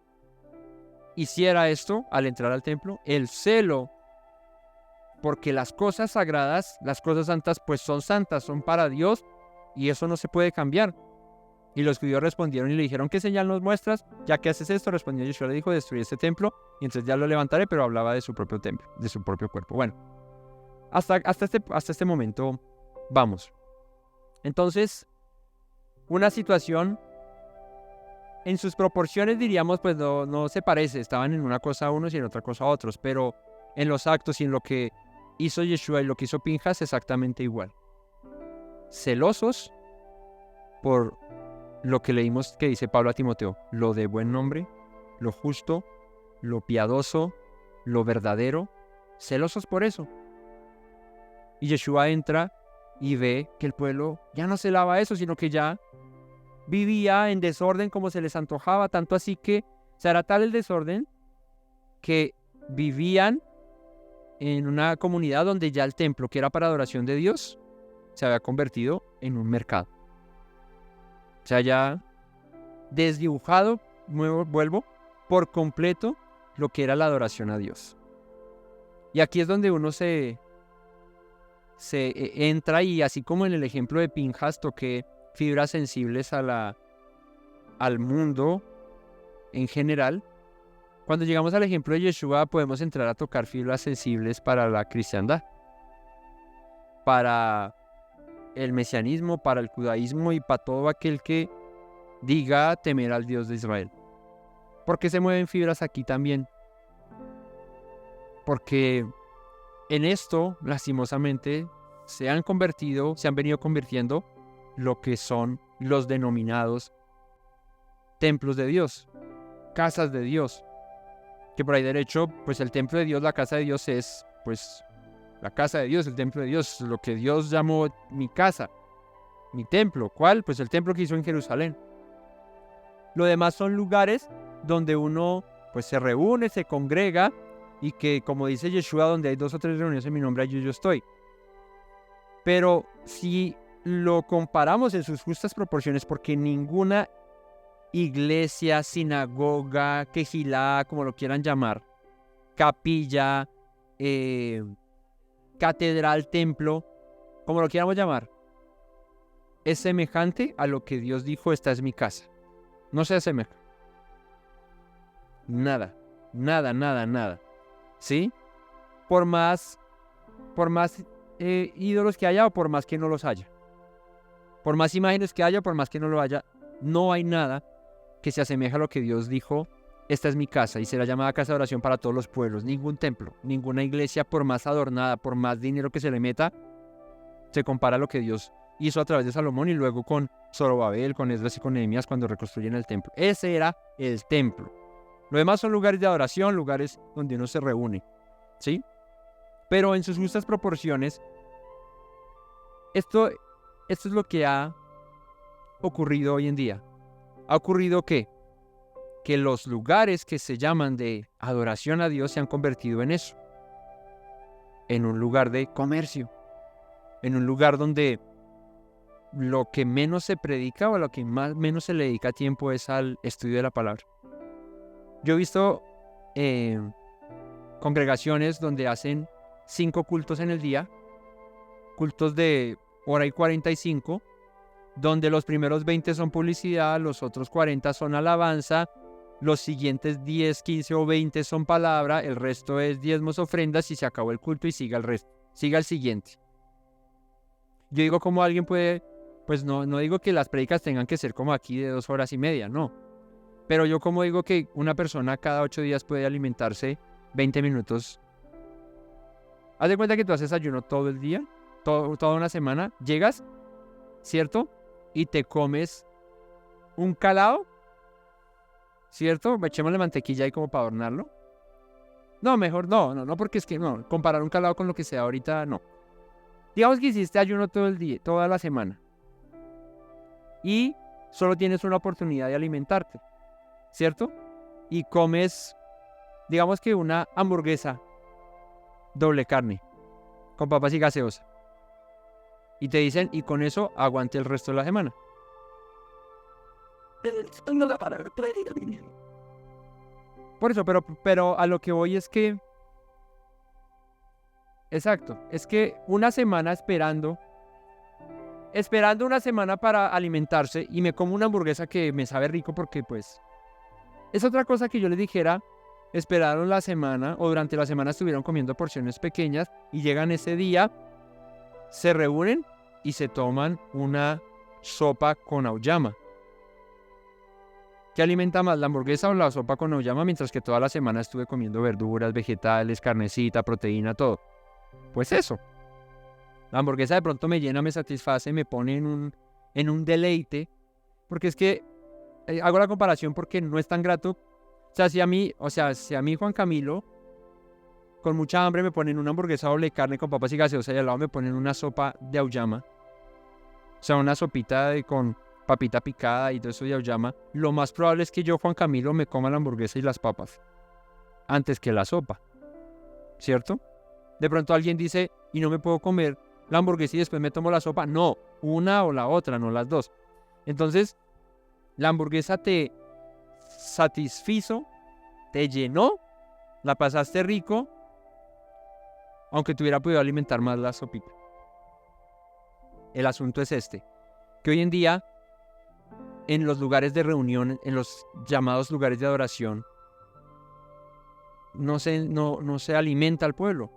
hiciera esto al entrar al templo? El celo, porque las cosas sagradas, las cosas santas, pues son santas, son para Dios y eso no se puede cambiar. Y los judíos respondieron y le dijeron, ¿qué señal nos muestras? Ya que haces esto, respondió Yeshua, le dijo, destruye este templo y entonces ya lo levantaré, pero hablaba de su propio templo, de su propio cuerpo. Bueno, hasta este momento vamos. Entonces, una situación en sus proporciones, diríamos, pues no se parece. Estaban en una cosa unos y en otra cosa otros, pero en los actos y en lo que hizo Yeshua y lo que hizo Pinjas, exactamente igual. Celosos por lo que leímos que dice Pablo a Timoteo, lo de buen nombre, lo justo, lo piadoso, lo verdadero, celosos por eso. Y Yeshua entra y ve que el pueblo ya no celaba eso, sino que ya vivía en desorden como se les antojaba, tanto así que era tal el desorden que vivían en una comunidad donde ya el templo, que era para adoración de Dios, se había convertido en un mercado. O sea, ya desdibujado, vuelvo, por completo lo que era la adoración a Dios. Y aquí es donde uno se entra y así como en el ejemplo de Pinjas toqué fibras sensibles al mundo en general, cuando llegamos al ejemplo de Yeshua podemos entrar a tocar fibras sensibles para la cristiandad, para el mesianismo, para el judaísmo y para todo aquel que diga temer al Dios de Israel. ¿Por qué se mueven fibras aquí también? Porque en esto, lastimosamente, se han venido convirtiendo lo que son los denominados templos de Dios, casas de Dios. Que por ahí derecho, pues el templo de Dios, la casa de Dios es, pues, la casa de Dios, el templo de Dios, lo que Dios llamó mi casa, mi templo. ¿Cuál? Pues el templo que hizo en Jerusalén. Lo demás son lugares donde uno, pues, se reúne, se congrega y que, como dice Yeshua, donde hay 2 o 3 reuniones en mi nombre, allí yo estoy. Pero si lo comparamos en sus justas proporciones, porque ninguna iglesia, sinagoga, quejilá, como lo quieran llamar, capilla, catedral, templo, como lo quieramos llamar, es semejante a lo que Dios dijo, esta es mi casa. No se asemeja. Nada. ¿Sí? Por más ídolos que haya o por más que no los haya. Por más imágenes que haya, por más que no lo haya, no hay nada que se asemeje a lo que Dios dijo, esta es mi casa y será llamada casa de oración para todos los pueblos. Ningún templo, ninguna iglesia, por más adornada, por más dinero que se le meta, se compara a lo que Dios hizo a través de Salomón y luego con Zorobabel, con Esdras y con Nehemías cuando reconstruyen el templo. Ese era el templo. Lo demás son lugares de adoración, lugares donde uno se reúne, ¿sí? Pero en sus justas proporciones, esto es lo que ha ocurrido hoy en día. ¿Ha ocurrido qué? Que los lugares que se llaman de adoración a Dios se han convertido en eso. En un lugar de comercio. En un lugar donde lo que menos se predica o a lo que menos se le dedica tiempo es al estudio de la palabra. Yo he visto congregaciones donde hacen 5 cultos en el día, cultos de 1:45, donde los primeros 20 son publicidad, los otros 40 son alabanza, los siguientes 10, 15 o 20 son palabra, el resto es diezmos, ofrendas y se acabó el culto y siga el resto, siga el siguiente. Yo digo, ¿cómo alguien puede? Pues no digo que las prédicas tengan que ser como aquí de 2 horas y media, no. Pero yo como digo que una persona cada 8 días puede alimentarse 20 minutos. Haz de cuenta que tú haces ayuno todo el día, toda una semana, llegas, ¿cierto? Y te comes un calado, ¿cierto? Echémosle mantequilla ahí como para adornarlo. No, mejor no, porque es que no, comparar un calado con lo que sea ahorita, no. Digamos que hiciste ayuno todo el día, toda la semana. Y solo tienes una oportunidad de alimentarte, ¿cierto? Y comes, digamos que una hamburguesa doble carne, con papas y gaseosa. Y te dicen, y con eso aguante el resto de la semana. Por eso, pero a lo que voy es que... Exacto, es que una semana esperando una semana para alimentarse y me como una hamburguesa que me sabe rico porque pues... Es otra cosa que yo les dijera, esperaron la semana o durante la semana estuvieron comiendo porciones pequeñas y llegan ese día, se reúnen y se toman una sopa con auyama. ¿Qué alimenta más, la hamburguesa o la sopa con auyama? Mientras que toda la semana estuve comiendo verduras, vegetales, carnecita, proteína, todo. Pues eso. La hamburguesa de pronto me llena, me satisface, me pone en un deleite. Porque es que hago la comparación porque no es tan grato. O sea, si a mí Juan Camilo, con mucha hambre me ponen una hamburguesa doble carne con papas y gaseosa y al lado me ponen una sopa de auyama. O sea, una sopita con papita picada y todo eso de auyama. Lo más probable es que yo, Juan Camilo, me coma la hamburguesa y las papas antes que la sopa. ¿Cierto? De pronto alguien dice, y no me puedo comer la hamburguesa y después me tomo la sopa. No, una o la otra, no las dos. Entonces, la hamburguesa te satisfizo, te llenó, la pasaste rico, aunque te hubiera podido alimentar más la sopita. El asunto es este, que hoy en día, en los lugares de reunión, en los llamados lugares de adoración, no se alimenta al pueblo.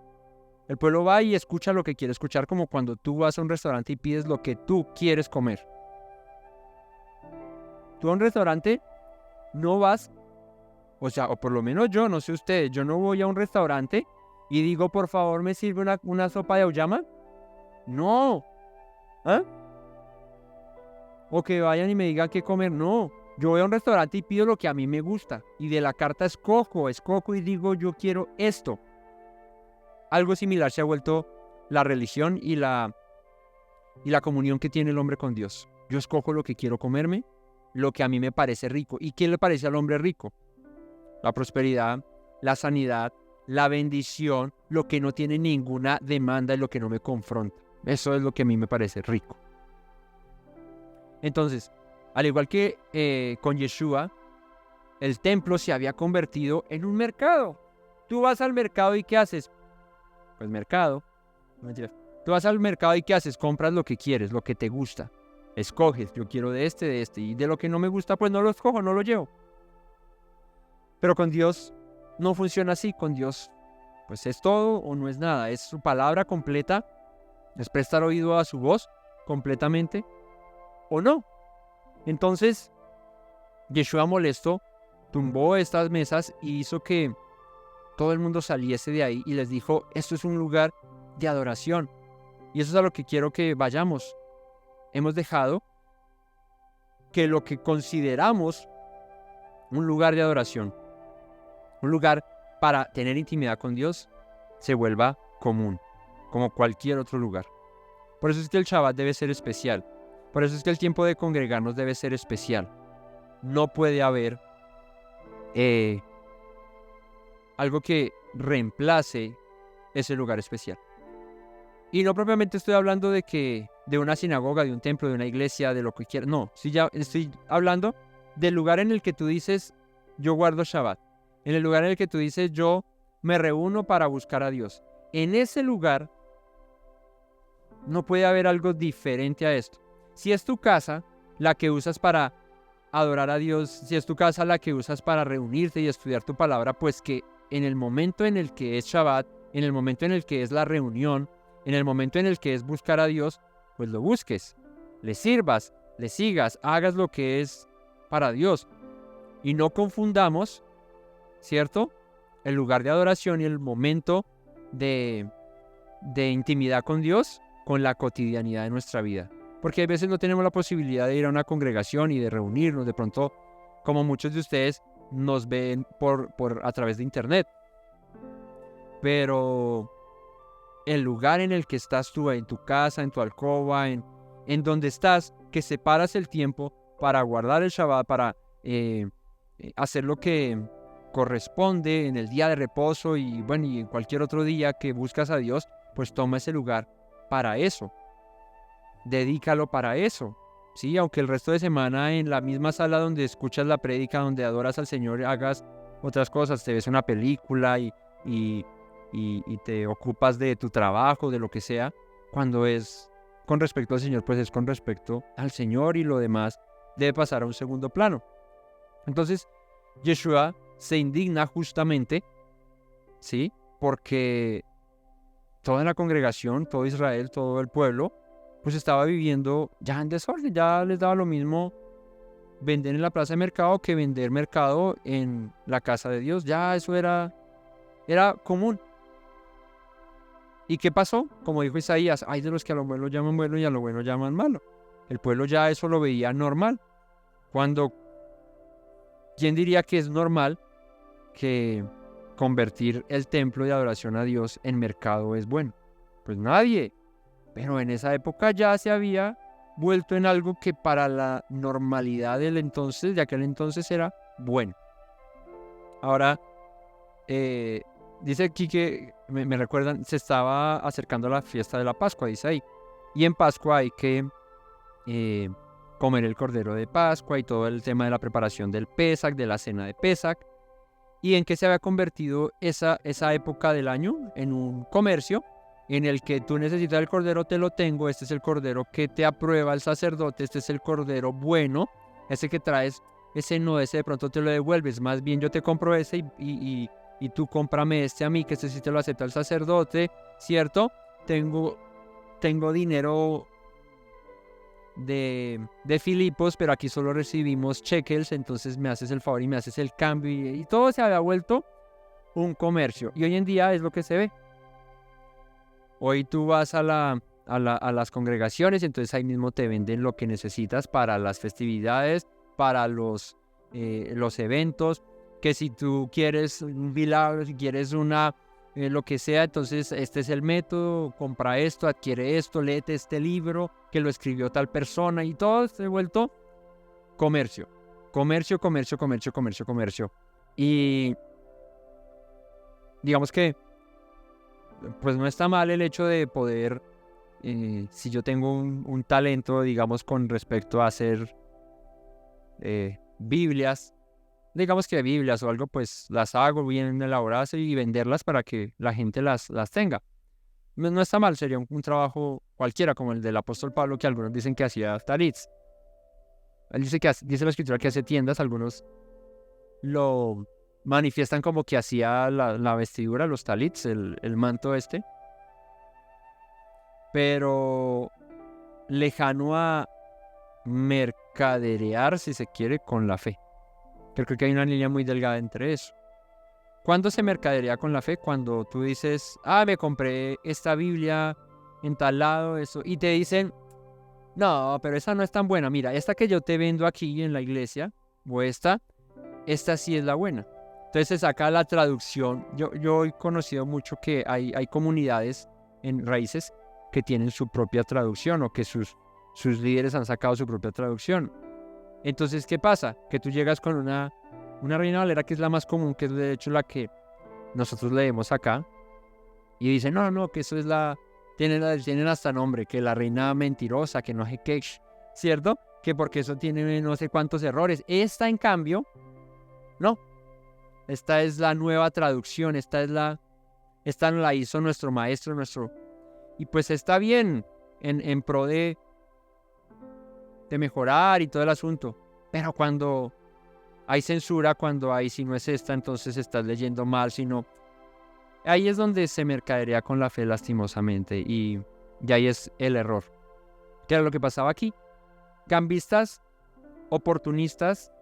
El pueblo va y escucha lo que quiere escuchar, como cuando tú vas a un restaurante y pides lo que tú quieres comer. Tú a un restaurante no vas, o sea, o por lo menos yo, no sé ustedes, yo no voy a un restaurante y digo, por favor, ¿me sirve una sopa de auyama? No. ¿Ah? O que vayan y me digan qué comer, no. Yo voy a un restaurante y pido lo que a mí me gusta. Y de la carta escojo y digo, yo quiero esto. Algo similar se ha vuelto la religión y la comunión que tiene el hombre con Dios. Yo escojo lo que quiero comerme, lo que a mí me parece rico. ¿Y qué le parece al hombre rico? La prosperidad, la sanidad, la bendición, lo que no tiene ninguna demanda y lo que no me confronta. Eso es lo que a mí me parece rico. Entonces, al igual que con Yeshua, el templo se había convertido en un mercado. Tú vas al mercado y ¿qué haces? Pues mercado. Tú vas al mercado y ¿qué haces? Compras lo que quieres, lo que te gusta. Escoges, yo quiero de este, y de lo que no me gusta, pues no lo escojo, no lo llevo. Pero con Dios no funciona así. Con Dios, pues es todo o no es nada. Es su palabra completa, es prestar oído a su voz completamente o no. Entonces, Yeshua molesto tumbó estas mesas y hizo que todo el mundo saliese de ahí y les dijo, esto es un lugar de adoración. Y eso es a lo que quiero que vayamos. Hemos dejado que lo que consideramos un lugar de adoración, un lugar para tener intimidad con Dios, se vuelva común, como cualquier otro lugar. Por eso es que el Shabbat debe ser especial. Por eso es que el tiempo de congregarnos debe ser especial. No puede haber algo que reemplace ese lugar especial. Y no propiamente estoy hablando de que de una sinagoga, de un templo, de una iglesia, de lo que quieras. No, ya estoy hablando del lugar en el que tú dices, yo guardo Shabbat. En el lugar en el que tú dices, yo me reúno para buscar a Dios. En ese lugar no puede haber algo diferente a esto. Si es tu casa la que usas para adorar a Dios, si es tu casa la que usas para reunirte y estudiar tu palabra, pues que en el momento en el que es Shabbat, en el momento en el que es la reunión, en el momento en el que es buscar a Dios, pues lo busques, le sirvas, le sigas, hagas lo que es para Dios. Y no confundamos, ¿cierto?, el lugar de adoración y el momento de intimidad con Dios con la cotidianidad de nuestra vida. Porque a veces no tenemos la posibilidad de ir a una congregación y de reunirnos. De pronto, como muchos de ustedes nos ven a través de internet. Pero el lugar en el que estás tú, en tu casa, en tu alcoba, en donde estás, que separas el tiempo para guardar el Shabbat, para hacer lo que corresponde en el día de reposo y bueno, y en cualquier otro día que buscas a Dios, pues toma ese lugar para eso. Dedícalo para eso, ¿sí? Aunque el resto de semana en la misma sala donde escuchas la prédica, donde adoras al Señor, hagas otras cosas, te ves una película y te ocupas de tu trabajo, de lo que sea, cuando es con respecto al Señor, pues es con respecto al Señor y lo demás debe pasar a un segundo plano. Entonces, Yeshua se indigna justamente, ¿sí? Porque toda la congregación, todo Israel, todo el pueblo, pues estaba viviendo ya en desorden, ya les daba lo mismo vender en la plaza de mercado que vender mercado en la casa de Dios, ya eso era común. ¿Y qué pasó? Como dijo Isaías, hay de los que a lo bueno llaman bueno y a lo bueno llaman malo. El pueblo ya eso lo veía normal. Cuando, ¿quién diría que es normal que convertir el templo de adoración a Dios en mercado es bueno? Pues nadie. Pero en esa época ya se había vuelto en algo que para la normalidad de aquel entonces era bueno. Ahora, dice aquí que, me recuerdan, se estaba acercando la fiesta de la Pascua, dice ahí. Y en Pascua hay que comer el cordero de Pascua y todo el tema de la preparación del Pesach, de la cena de Pesach. ¿Y en qué se había convertido esa época del año? En un comercio en el que tú necesitas el cordero, te lo tengo, este es el cordero que te aprueba el sacerdote, este es el cordero bueno, ese que traes, ese no, ese de pronto te lo devuelves, más bien yo te compro ese y tú cómprame este a mí, que este sí te lo acepta el sacerdote, ¿cierto? Tengo dinero de Filipos, pero aquí solo recibimos shekels, entonces me haces el favor y me haces el cambio y todo se había vuelto un comercio. Y hoy en día es lo que se ve. Hoy tú vas a las congregaciones, entonces ahí mismo te venden lo que necesitas para las festividades, para los eventos, que si tú quieres un milagro, si quieres lo que sea, entonces este es el método, compra esto, adquiere esto, léete este libro que lo escribió tal persona y todo se ha vuelto comercio. Comercio, comercio, comercio, comercio, comercio. Y digamos que pues no está mal el hecho de poder, si yo tengo un talento, digamos, con respecto a hacer Biblias, digamos que Biblias o algo, pues las hago bien elaboradas y venderlas para que la gente las tenga. No está mal, sería un trabajo cualquiera, como el del apóstol Pablo, que algunos dicen que hacía talits. Él dice la escritura que hace tiendas, algunos lo manifiestan como que hacía la vestidura, los talits, el manto este. Pero lejano a mercaderear, si se quiere, con la fe. Creo que hay una línea muy delgada entre eso. ¿Cuándo se mercaderea con la fe? Cuando tú dices, me compré esta Biblia en tal lado, eso, y te dicen, no, pero esa no es tan buena. Mira, esta que yo te vendo aquí en la iglesia, o esta sí es la buena. Entonces se saca la traducción. Yo he conocido mucho que hay comunidades en raíces que tienen su propia traducción o que sus líderes han sacado su propia traducción. Entonces, ¿qué pasa? Que tú llegas con una Reina Valera, que es la más común, que es de hecho la que nosotros leemos acá, y dicen, no, que eso es la Tienen hasta nombre, que la reina mentirosa, que no sé qué, ¿cierto? Que porque eso tiene no sé cuántos errores. Esta, en cambio, no. Esta es la nueva traducción, esta la hizo nuestro maestro, y pues está bien en pro de mejorar y todo el asunto. Pero cuando hay censura, cuando hay, si no es esta, entonces estás leyendo mal, sino... Ahí es donde se mercaderea con la fe, lastimosamente, y ahí es el error. ¿Qué era lo que pasaba aquí? Gambistas, oportunistas,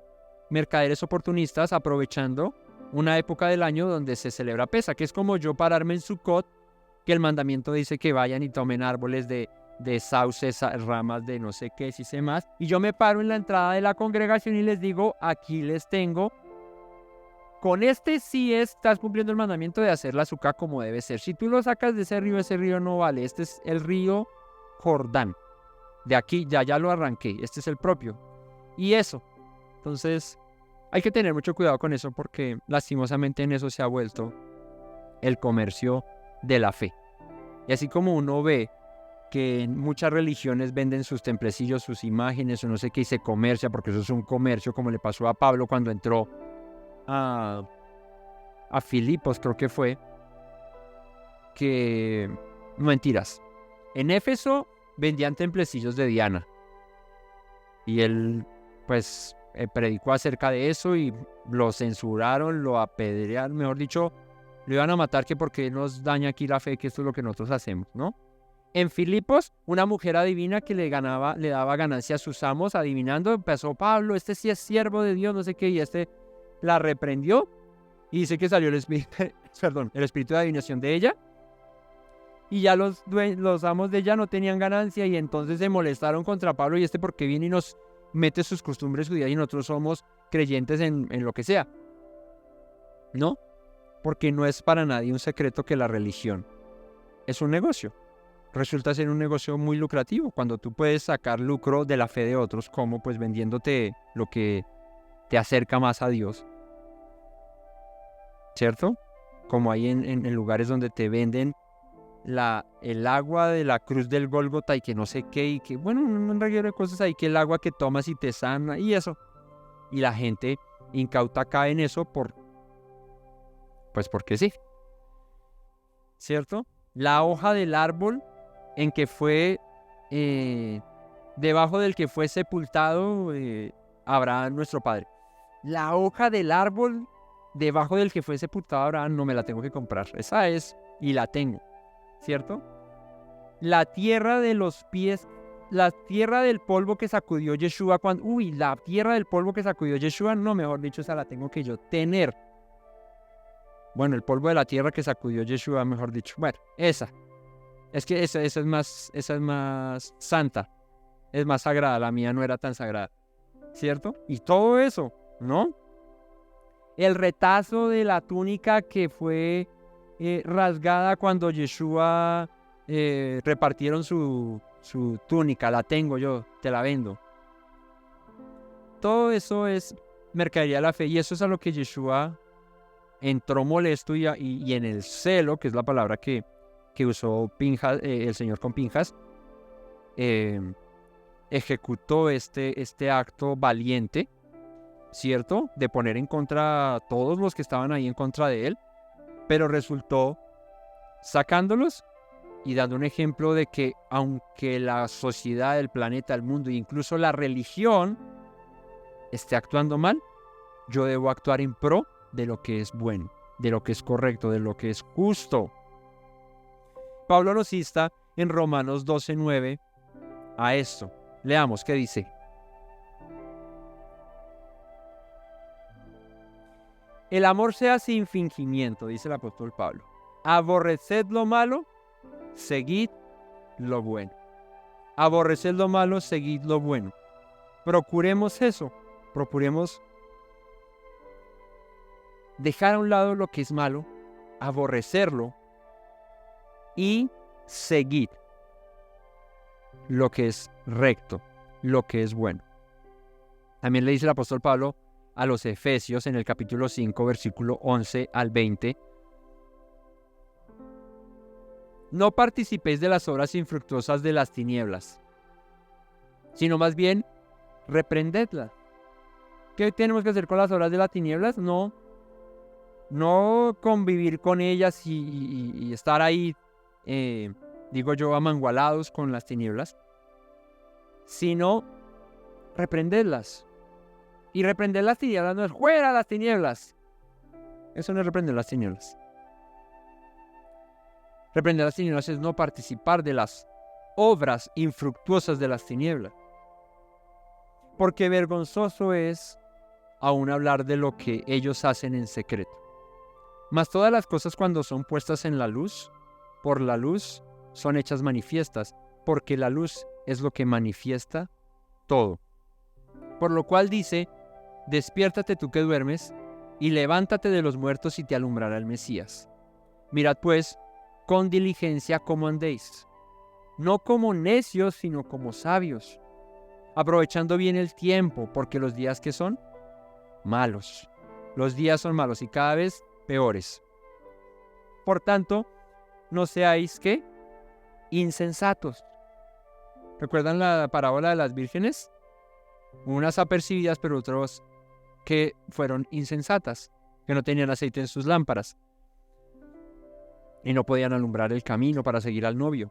mercaderes oportunistas, aprovechando una época del año donde se celebra Pesa, que es como yo pararme en Sukkot, que el mandamiento dice que vayan y tomen árboles de sauces, ramas de no sé qué, si sé más, y yo me paro en la entrada de la congregación y les digo, aquí les tengo, con este sí estás cumpliendo el mandamiento de hacer la azúcar como debe ser. Si tú lo sacas de ese río no vale, este es el río Jordán, de aquí ya lo arranqué, este es el propio, y eso, entonces hay que tener mucho cuidado con eso porque lastimosamente en eso se ha vuelto el comercio de la fe. Y así como uno ve que en muchas religiones venden sus templecillos, sus imágenes o no sé qué y se comercia, porque eso es un comercio, como le pasó a Pablo cuando entró a Filipos, creo que fue, que... No, mentiras. En Éfeso vendían templecillos de Diana. Y él, pues, predicó acerca de eso y lo censuraron, lo apedrearon, mejor dicho, lo iban a matar, que porque nos daña aquí la fe, que esto es lo que nosotros hacemos, ¿no? En Filipos, una mujer adivina que le daba ganancia a sus amos, adivinando, empezó Pablo, este sí es siervo de Dios, no sé qué, y la reprendió, y dice que salió el espíritu de adivinación de ella, y ya los amos de ella no tenían ganancia, y entonces se molestaron contra Pablo, y porque viene y nos mete sus costumbres judías, y nosotros somos creyentes en lo que sea, ¿no? Porque no es para nadie un secreto que la religión es un negocio. Resulta ser un negocio muy lucrativo cuando tú puedes sacar lucro de la fe de otros, como pues vendiéndote lo que te acerca más a Dios, ¿cierto? Como hay en lugares donde te venden el agua de la cruz del Gólgota y que no sé qué, y que bueno, un reguero de cosas ahí, que el agua que tomas y te sana y eso. Y la gente incauta cae en eso pues porque sí, ¿cierto? La hoja del árbol en que fue, debajo del que fue sepultado Abraham, nuestro padre. La hoja del árbol debajo del que fue sepultado Abraham no me la tengo que comprar. Esa es, y la tengo, ¿cierto? La tierra de los pies, la tierra del polvo que sacudió Yeshua cuando... la tierra del polvo que sacudió Yeshua, no, mejor dicho, esa la tengo que yo tener. Bueno, el polvo de la tierra que sacudió Yeshua, mejor dicho. Bueno, esa. Es que esa es más santa, es más sagrada, la mía no era tan sagrada, ¿cierto? Y todo eso, ¿no? El retazo de la túnica que fue rasgada cuando Yeshua repartieron su túnica, la tengo yo, te la vendo. Todo eso es mercadería de la fe, y eso es a lo que Yeshua entró molesto y en el celo, que es la palabra que usó Pinjas, el Señor con Pinjas, ejecutó este acto valiente, ¿cierto? De poner en contra a todos los que estaban ahí en contra de él, pero resultó sacándolos y dando un ejemplo de que aunque la sociedad, el planeta, el mundo e incluso la religión esté actuando mal, yo debo actuar en pro de lo que es bueno, de lo que es correcto, de lo que es justo. Pablo nos insta en Romanos 12:9 a esto. Leamos qué dice. El amor sea sin fingimiento, dice el apóstol Pablo. Aborreced lo malo, seguid lo bueno. Aborreced lo malo, seguid lo bueno. Procuremos eso. Procuremos dejar a un lado lo que es malo, aborrecerlo y seguir lo que es recto, lo que es bueno. También le dice el apóstol Pablo a los Efesios en el capítulo 5, versículo 11 al 20. no participéis de las obras infructuosas de las tinieblas, sino más bien reprendedlas. ¿Qué tenemos que hacer con las obras de las tinieblas? No convivir con ellas y estar ahí, digo yo, amangualados con las tinieblas, sino reprenderlas. Y reprender las tinieblas no es fuera las tinieblas. Eso no es reprender las tinieblas. Reprender las tinieblas es no participar de las obras infructuosas de las tinieblas. Porque vergonzoso es aún hablar de lo que ellos hacen en secreto. Mas todas las cosas cuando son puestas en la luz, por la luz son hechas manifiestas, porque la luz es lo que manifiesta todo. Por lo cual dice, despiértate tú que duermes, y levántate de los muertos y te alumbrará el Mesías. Mirad pues, con diligencia cómo andéis, no como necios, sino como sabios, aprovechando bien el tiempo, porque los días que son malos. Los días son malos y cada vez peores. Por tanto, no seáis ¿qué? Insensatos. ¿Recuerdan la parábola de las vírgenes? Unas apercibidas, pero otras que fueron insensatas, que no tenían aceite en sus lámparas y no podían alumbrar el camino para seguir al novio.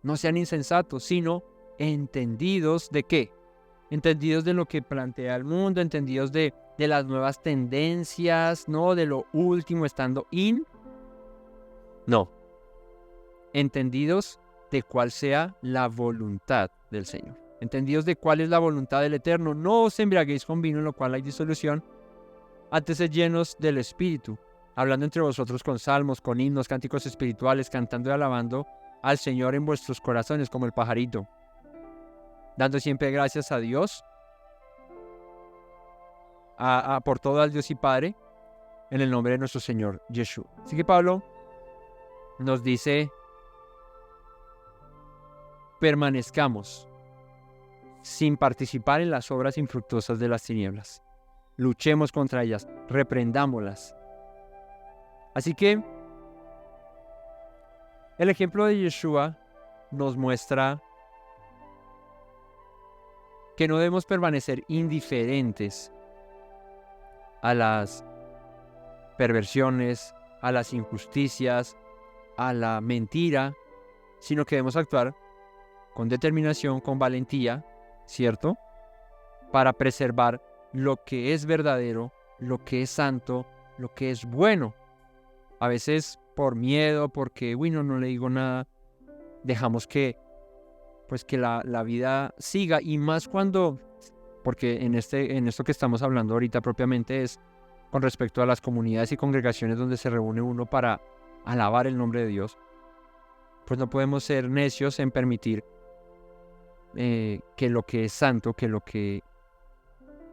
No sean insensatos, sino entendidos ¿de qué? Entendidos de lo que plantea el mundo, entendidos de las nuevas tendencias, no de lo último estando no. Entendidos de cuál sea la voluntad del Señor. Entendidos de cuál es la voluntad del Eterno. No os embriaguéis con vino en lo cual hay disolución, antes sed llenos del Espíritu, hablando entre vosotros con salmos, con himnos, cánticos espirituales, cantando y alabando al Señor en vuestros corazones como el pajarito, dando siempre gracias a Dios, por todo al Dios y Padre, en el nombre de nuestro Señor Yeshua. Así que Pablo nos dice, permanezcamos sin participar en las obras infructuosas de las tinieblas. Luchemos contra ellas, reprendámoslas. Así que el ejemplo de Yeshua nos muestra que no debemos permanecer indiferentes a las perversiones, a las injusticias, a la mentira, sino que debemos actuar con determinación, con valentía, ¿cierto? Para preservar lo que es verdadero, lo que es santo, lo que es bueno. A veces por miedo, porque, no le digo nada, dejamos que la vida siga, y más cuando, porque en esto que estamos hablando ahorita propiamente es con respecto a las comunidades y congregaciones donde se reúne uno para alabar el nombre de Dios, pues no podemos ser necios en permitir que lo que es santo, que lo que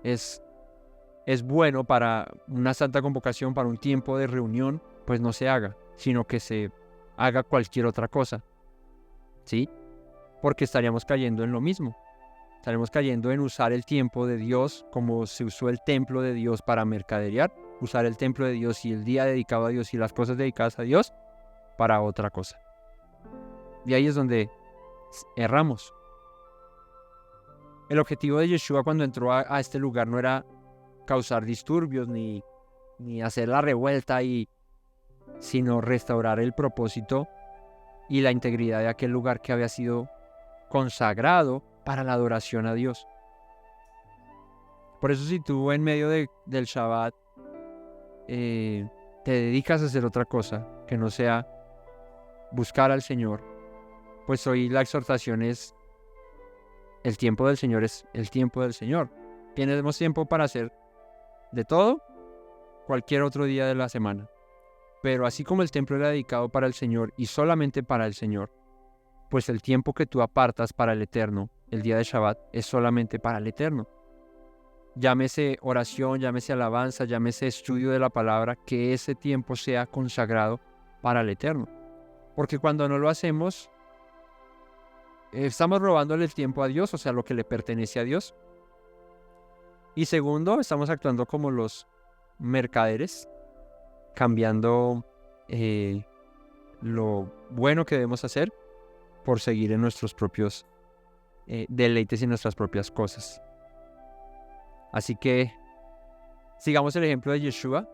es bueno para una santa convocación, para un tiempo de reunión, pues no se haga, sino que se haga cualquier otra cosa, ¿sí? Porque estaríamos cayendo en lo mismo. Estaremos cayendo en usar el tiempo de Dios como se usó el templo de Dios para mercaderear, usar el templo de Dios y el día dedicado a Dios y las cosas dedicadas a Dios para otra cosa. Y ahí es donde erramos. El objetivo de Yeshua cuando entró a este lugar no era causar disturbios ni hacer la revuelta, sino restaurar el propósito y la integridad de aquel lugar que había sido consagrado para la adoración a Dios. Por eso si tú en medio del Shabbat te dedicas a hacer otra cosa que no sea buscar al Señor, pues hoy la exhortación es: el tiempo del Señor es el tiempo del Señor. Tenemos tiempo para hacer de todo cualquier otro día de la semana, pero así como el templo era dedicado para el Señor y solamente para el Señor, pues el tiempo que tú apartas para el Eterno, el día de Shabbat, es solamente para el Eterno. Llámese oración, llámese alabanza, llámese estudio de la palabra, que ese tiempo sea consagrado para el Eterno. Porque cuando no lo hacemos, estamos robándole el tiempo a Dios, o sea, lo que le pertenece a Dios. Y segundo, estamos actuando como los mercaderes, cambiando lo bueno que debemos hacer por seguir en nuestros propios deleites y nuestras propias cosas. Así que sigamos el ejemplo de Yeshua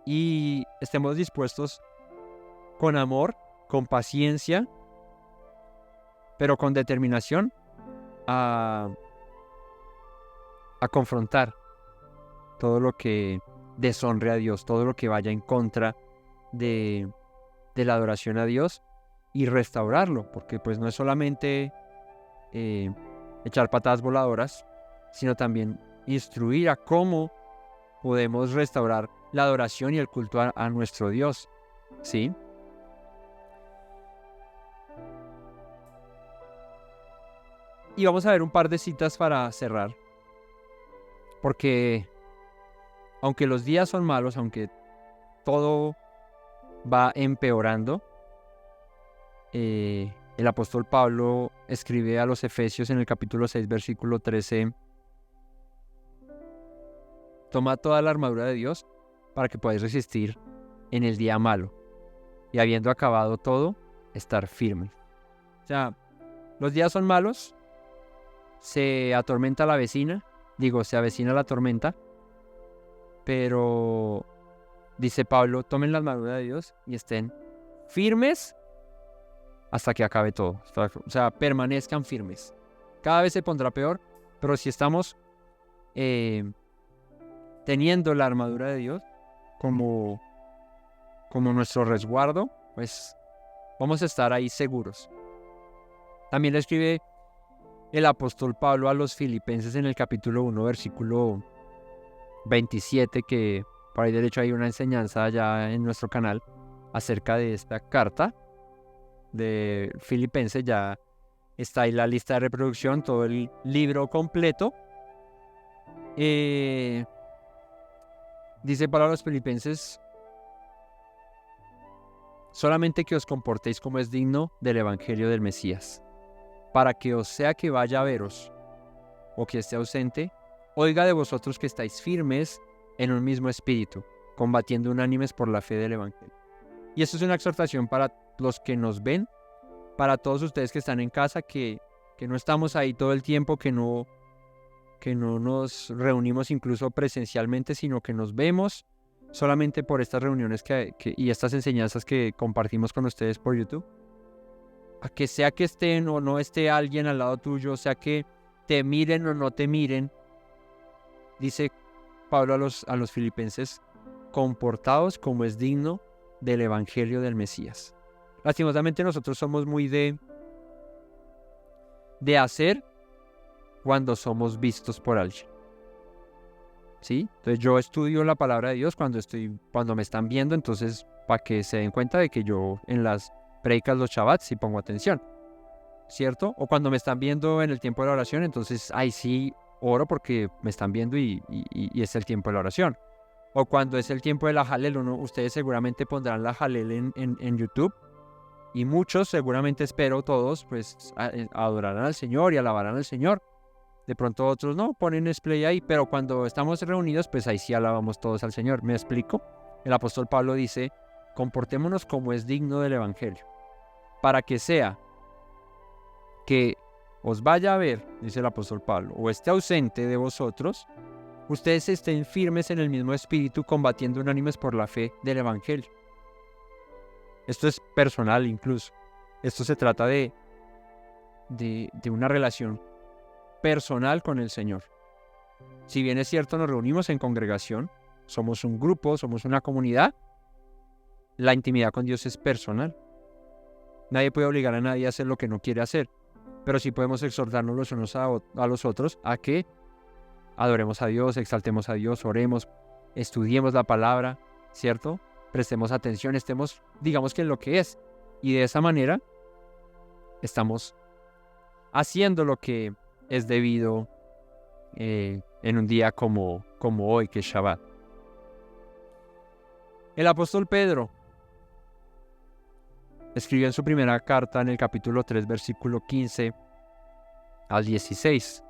y estemos dispuestos con amor, con paciencia, pero con determinación a confrontar todo lo que deshonre a Dios, todo lo que vaya en contra de la adoración a Dios y restaurarlo, porque pues no es solamente echar patadas voladoras, sino también instruir a cómo podemos restaurar la adoración y el culto a nuestro Dios, ¿sí? Y vamos a ver un par de citas para cerrar, porque aunque los días son malos, aunque todo va empeorando, el apóstol Pablo escribe a los Efesios en el capítulo 6, versículo 13: toma toda la armadura de Dios para que podáis resistir en el día malo, y habiendo acabado todo, estar firmes. O sea, los días son malos, se atormenta la vecina, se avecina la tormenta, pero dice Pablo, tomen la armadura de Dios y estén firmes hasta que acabe todo. O sea, permanezcan firmes. Cada vez se pondrá peor, pero si estamos teniendo la armadura de Dios como nuestro resguardo, pues vamos a estar ahí seguros. También le escribe el apóstol Pablo a los Filipenses en el capítulo 1, versículo 27, que por ahí de hecho hay una enseñanza allá en nuestro canal acerca de esta carta de Filipenses. Ya está ahí la lista de reproducción, todo el libro completo. Dice para los Filipenses: solamente que os comportéis como es digno del evangelio del Mesías, para que os sea que vaya a veros o que esté ausente, oiga de vosotros que estáis firmes en un mismo espíritu, combatiendo unánimes por la fe del evangelio. Y esto es una exhortación para los que nos ven, para todos ustedes que están en casa, que no estamos ahí todo el tiempo, que no nos reunimos incluso presencialmente, sino que nos vemos solamente por estas reuniones y estas enseñanzas que compartimos con ustedes por YouTube. A que sea que estén o no esté alguien al lado tuyo, sea que te miren o no te miren, dice Pablo a los Filipenses: comportaos como es digno del evangelio del Mesías. Lastimosamente nosotros somos muy de hacer cuando somos vistos por alguien, ¿sí? Entonces yo estudio la palabra de Dios cuando me están viendo, entonces para que se den cuenta de que yo en las predicas los Shabbats sí pongo atención, ¿cierto? O cuando me están viendo en el tiempo de la oración, entonces ahí sí oro porque me están viendo y es el tiempo de la oración. O cuando es el tiempo de la Halel, ustedes seguramente pondrán la Halel en YouTube, y muchos, seguramente espero todos, pues adorarán al Señor y alabarán al Señor. De pronto otros no, ponen display ahí, pero cuando estamos reunidos, pues ahí sí alabamos todos al Señor. ¿Me explico? El apóstol Pablo dice: comportémonos como es digno del evangelio, para que sea que os vaya a ver, dice el apóstol Pablo, o esté ausente de vosotros, ustedes estén firmes en el mismo espíritu, combatiendo unánimes por la fe del evangelio. Esto es personal incluso. Esto se trata de una relación personal con el Señor. Si bien es cierto, nos reunimos en congregación, somos un grupo, somos una comunidad, la intimidad con Dios es personal. Nadie puede obligar a nadie a hacer lo que no quiere hacer, pero sí podemos exhortarnos los unos a los otros a que adoremos a Dios, exaltemos a Dios, oremos, estudiemos la palabra, ¿cierto? Prestemos atención, estemos, digamos que en lo que es. Y de esa manera estamos haciendo lo que es debido en un día como hoy, que es Shabbat. El apóstol Pedro escribió en su primera carta en el capítulo 3, versículo 15 al 16: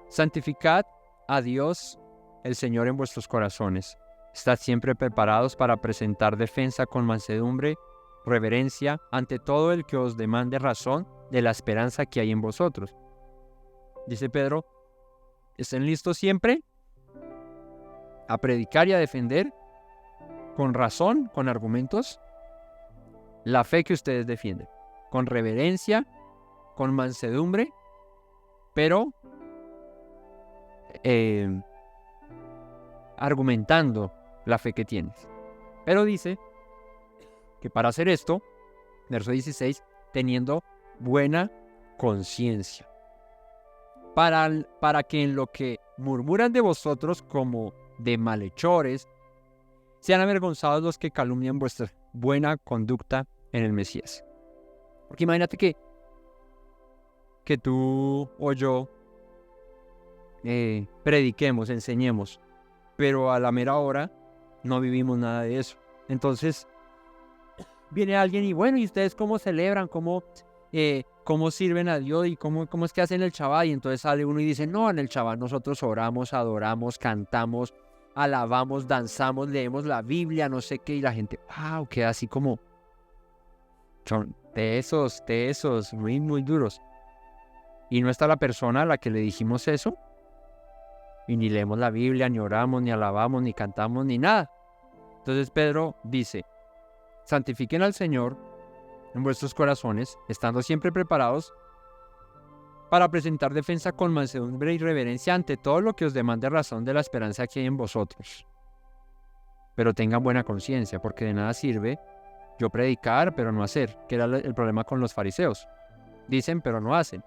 santificad a Dios el Señor en vuestros corazones, Estad siempre preparados para presentar defensa con mansedumbre, reverencia, ante todo el que os demande razón de la esperanza que hay en vosotros. Dice Pedro, estén listos siempre a predicar y a defender con razón, con argumentos, la fe que ustedes defienden, con reverencia, con mansedumbre, pero argumentando la fe que tienes. Pero dice que para hacer esto, verso 16, teniendo buena conciencia, para que en lo que murmuran de vosotros como de malhechores, sean avergonzados los que calumnian vuestra buena conducta en el Mesías. Porque imagínate que tú o yo prediquemos, enseñemos, pero a la mera hora no vivimos nada de eso. Entonces viene alguien y bueno, ¿y ustedes cómo celebran? ¿Cómo sirven a Dios? ¿Y cómo es que hacen el Shabbat? Y entonces sale uno y dice, no, en el Shabbat nosotros oramos, adoramos, cantamos, alabamos, danzamos, leemos la Biblia, no sé qué, y la gente, wow, queda así como, son de esos, muy, muy duros. Y no está la persona a la que le dijimos eso, y ni leemos la Biblia, ni oramos, ni alabamos, ni cantamos, ni nada. Entonces Pedro dice, santifiquen al Señor en vuestros corazones, estando siempre preparados para presentar defensa con mansedumbre y reverencia ante todo lo que os demande razón de la esperanza que hay en vosotros. Pero tengan buena conciencia, porque de nada sirve yo predicar, pero no hacer, que era el problema con los fariseos. Dicen, pero no hacen.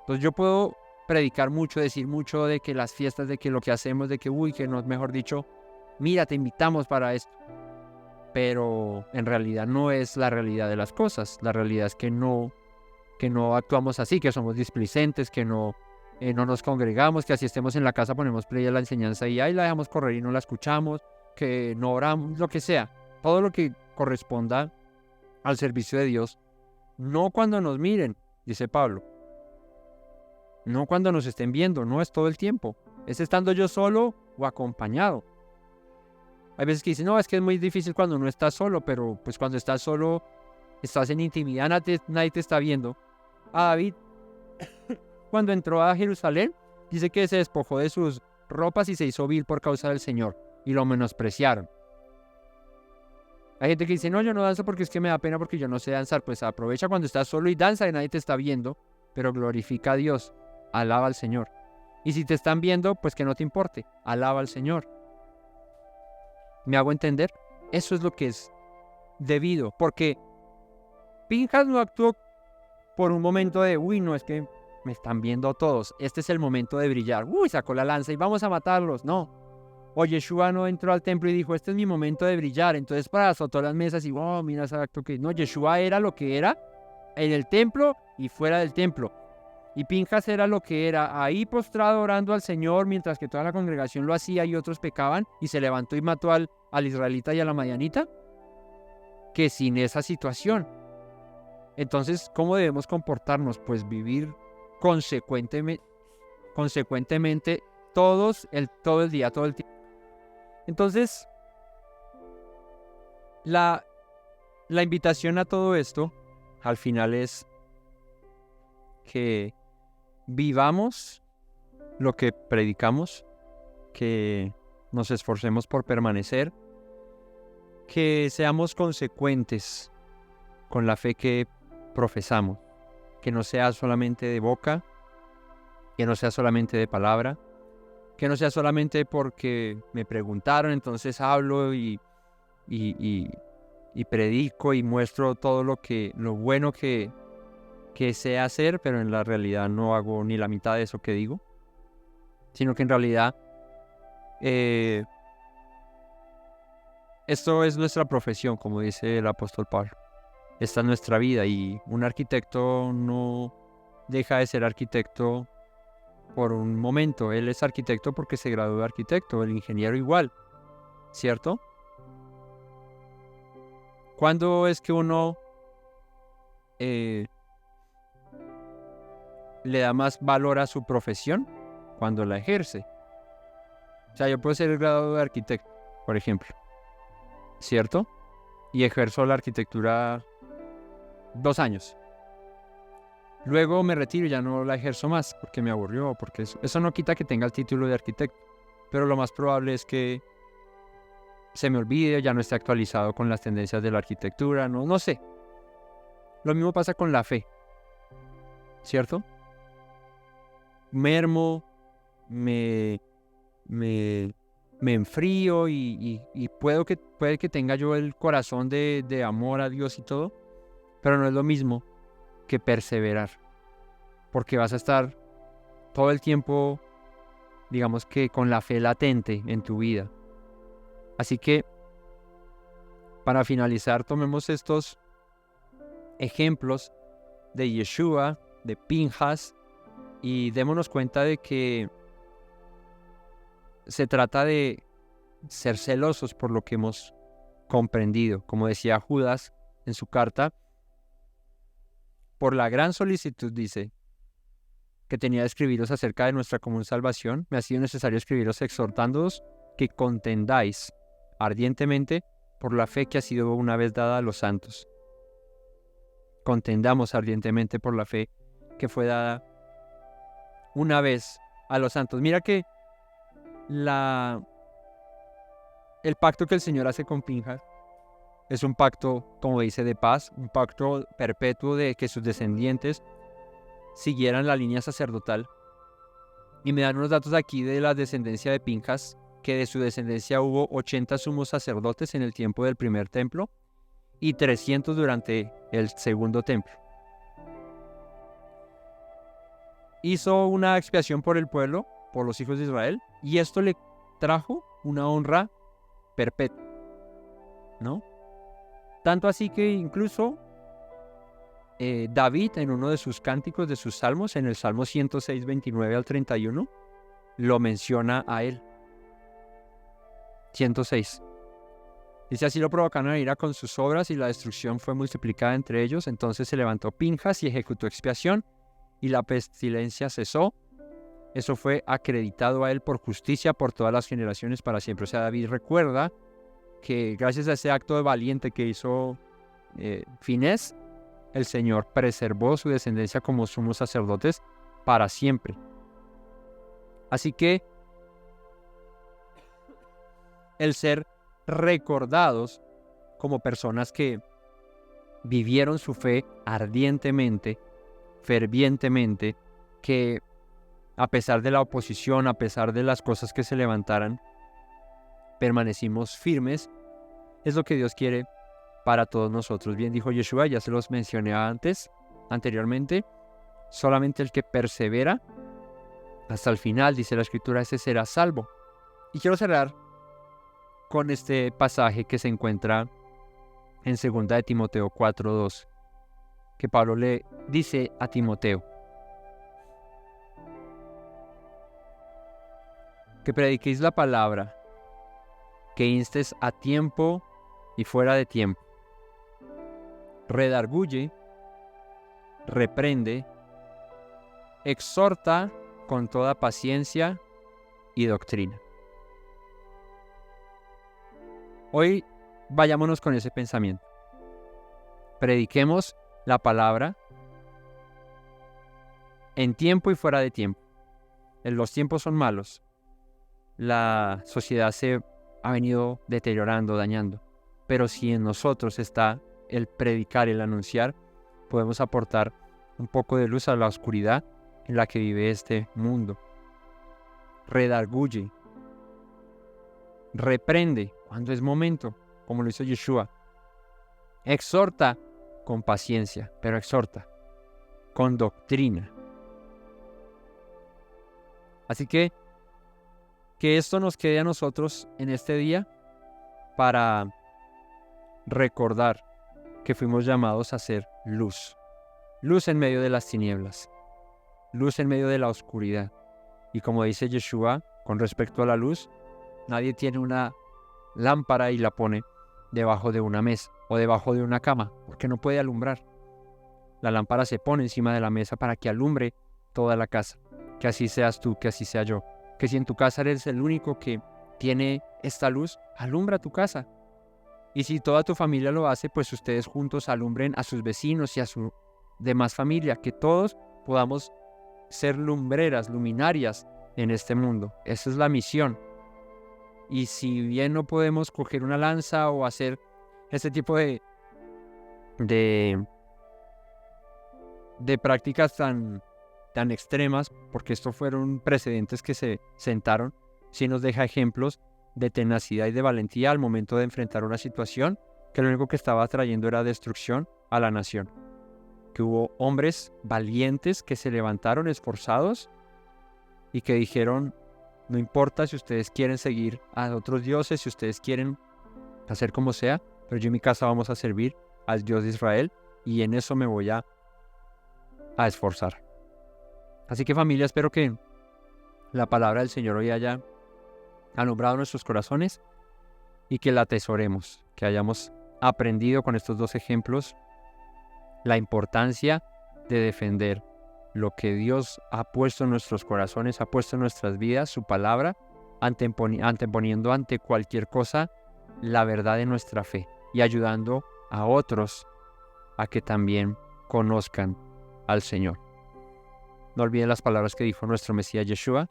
Entonces yo puedo predicar mucho, decir mucho de que las fiestas, de que lo que hacemos, de que, que no, mejor dicho, mira, te invitamos para esto. Pero en realidad no es la realidad de las cosas. La realidad es que no actuamos así, que somos displicentes, que no nos congregamos, que así estemos en la casa ponemos play a la enseñanza y ahí la dejamos correr y no la escuchamos, que no oramos, lo que sea. Todo lo que corresponda al servicio de Dios, no cuando nos miren, dice Pablo. No cuando nos estén viendo, no es todo el tiempo. Es estando yo solo o acompañado. Hay veces que dicen, no, es que es muy difícil cuando uno está solo, pero pues cuando estás solo, estás en intimidad, nadie te está viendo. A David, cuando entró a Jerusalén, dice que se despojó de sus ropas y se hizo vil por causa del Señor, y lo menospreciaron. Hay gente que dice, no, yo no danzo porque es que me da pena porque yo no sé danzar. Pues aprovecha cuando estás solo y danza y nadie te está viendo, pero glorifica a Dios, alaba al Señor. Y si te están viendo, pues que no te importe, alaba al Señor. ¿Me hago entender? Eso es lo que es debido, porque Pinjas no actuó por un momento de, no, es que me están viendo todos, este es el momento de brillar, sacó la lanza y vamos a matarlos, no. O Yeshua no entró al templo y dijo, este es mi momento de brillar, entonces azotó las mesas y, mira ese acto que... No, Yeshua era lo que era en el templo y fuera del templo. Y Pinjas era lo que era ahí postrado orando al Señor mientras que toda la congregación lo hacía y otros pecaban y se levantó y mató al israelita y a la madianita, que sin esa situación. Entonces, ¿cómo debemos comportarnos? Pues vivir consecuentemente todo el día, todo el tiempo. Entonces, la invitación a todo esto, al final es que vivamos lo que predicamos, que nos esforcemos por permanecer, que seamos consecuentes con la fe que profesamos, que no sea solamente de boca, que no sea solamente de palabra, que no sea solamente porque me preguntaron, entonces hablo y predico y muestro todo lo bueno que sé hacer, pero en la realidad no hago ni la mitad de eso que digo, sino que en realidad esto es nuestra profesión, como dice el apóstol Pablo. Esta es nuestra vida y un arquitecto no deja de ser arquitecto por un momento. Él es arquitecto porque se graduó de arquitecto, el ingeniero igual, ¿cierto? ¿Cuándo es que uno le da más valor a su profesión? Cuando la ejerce. O sea, yo puedo ser graduado de arquitecto, por ejemplo, ¿cierto? Y ejerzo la arquitectura 2 años. Luego me retiro y ya no la ejerzo más porque me aburrió, porque eso no quita que tenga el título de arquitecto, pero lo más probable es que se me olvide, ya no esté actualizado con las tendencias de la arquitectura, no sé. Lo mismo pasa con la fe, ¿cierto? Mermo, me enfrío y puede que tenga yo el corazón de amor a Dios y todo, pero no es lo mismo que perseverar, porque vas a estar todo el tiempo, digamos que con la fe latente en tu vida. Así que, para finalizar, tomemos estos ejemplos de Yeshua, de Pinjas, y démonos cuenta de que se trata de ser celosos por lo que hemos comprendido. Como decía Judas en su carta, por la gran solicitud, dice, que tenía de escribiros acerca de nuestra común salvación, me ha sido necesario escribiros exhortándoos que contendáis ardientemente por la fe que ha sido una vez dada a los santos. Contendamos ardientemente por la fe que fue dada una vez a los santos. Mira que el pacto que el Señor hace con Pinjas es un pacto, como dice, de paz, un pacto perpetuo de que sus descendientes siguieran la línea sacerdotal. Y me dan unos datos aquí de la descendencia de Pinjas, que de su descendencia hubo 80 sumos sacerdotes en el tiempo del primer templo y 300 durante el segundo templo. Hizo una expiación por el pueblo, por los hijos de Israel, y esto le trajo una honra perpetua, ¿no? Tanto así que incluso David, en uno de sus cánticos, de sus salmos, en el Salmo 106, 29 al 31, lo menciona a él. 106. Dice: así lo provocaron a ira con sus obras y la destrucción fue multiplicada entre ellos. Entonces se levantó Pinjas y ejecutó expiación y la pestilencia cesó. Eso fue acreditado a él por justicia por todas las generaciones para siempre. O sea, David recuerda que gracias a ese acto de valiente que hizo Finés, el Señor preservó su descendencia como sumos sacerdotes para siempre. Así que el ser recordados como personas que vivieron su fe ardientemente, fervientemente, que a pesar de la oposición, a pesar de las cosas que se levantaran, permanecimos firmes, es lo que Dios quiere para todos nosotros. Bien dijo Yeshua, ya se los mencioné anteriormente, solamente el que persevera hasta el final, dice la Escritura, ese será salvo. Y quiero cerrar con este pasaje que se encuentra en 2 de Timoteo 4:2, que Pablo le dice a Timoteo: que prediquéis la palabra, que instes a tiempo y fuera de tiempo, redarguye, reprende, exhorta con toda paciencia y doctrina. Hoy vayámonos con ese pensamiento. Prediquemos la palabra en tiempo y fuera de tiempo. Los tiempos son malos. La sociedad se ha venido deteriorando, dañando. Pero si en nosotros está el predicar, el anunciar, podemos aportar un poco de luz a la oscuridad en la que vive este mundo. Redarguye, reprende cuando es momento, como lo hizo Yeshua. Exhorta con paciencia, pero exhorta con doctrina. Así que esto nos quede a nosotros en este día para recordar que fuimos llamados a ser luz. Luz en medio de las tinieblas. Luz en medio de la oscuridad. Y como dice Yeshua, con respecto a la luz, nadie tiene una lámpara y la pone debajo de una mesa o debajo de una cama, porque no puede alumbrar. La lámpara se pone encima de la mesa para que alumbre toda la casa. Que así seas tú, que así sea yo. Que si en tu casa eres el único que tiene esta luz, alumbra tu casa. Y si toda tu familia lo hace, pues ustedes juntos alumbren a sus vecinos y a su demás familia, que todos podamos ser lumbreras, luminarias en este mundo. Esa es la misión. Y si bien no podemos coger una lanza o hacer este tipo de prácticas tan extremas, porque estos fueron precedentes que se sentaron, sí nos deja ejemplos de tenacidad y de valentía al momento de enfrentar una situación que lo único que estaba trayendo era destrucción a la nación. Que hubo hombres valientes que se levantaron esforzados y que dijeron: no importa si ustedes quieren seguir a otros dioses, si ustedes quieren hacer como sea, pero yo y mi casa vamos a servir al Dios de Israel y en eso me voy a esforzar. Así que, familia, espero que la palabra del Señor hoy haya alumbrado nuestros corazones y que la atesoremos, que hayamos aprendido con estos dos ejemplos la importancia de defender lo que Dios ha puesto en nuestros corazones, ha puesto en nuestras vidas, su palabra, anteponiendo ante cualquier cosa la verdad de nuestra fe y ayudando a otros a que también conozcan al Señor. No olviden las palabras que dijo nuestro Mesías Yeshua: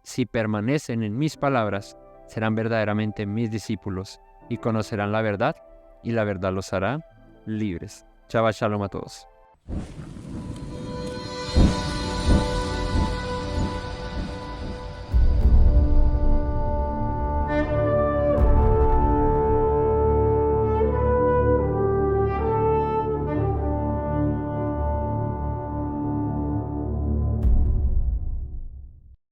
si permanecen en mis palabras, serán verdaderamente mis discípulos y conocerán la verdad, y la verdad los hará libres. Shabbat Shalom a todos.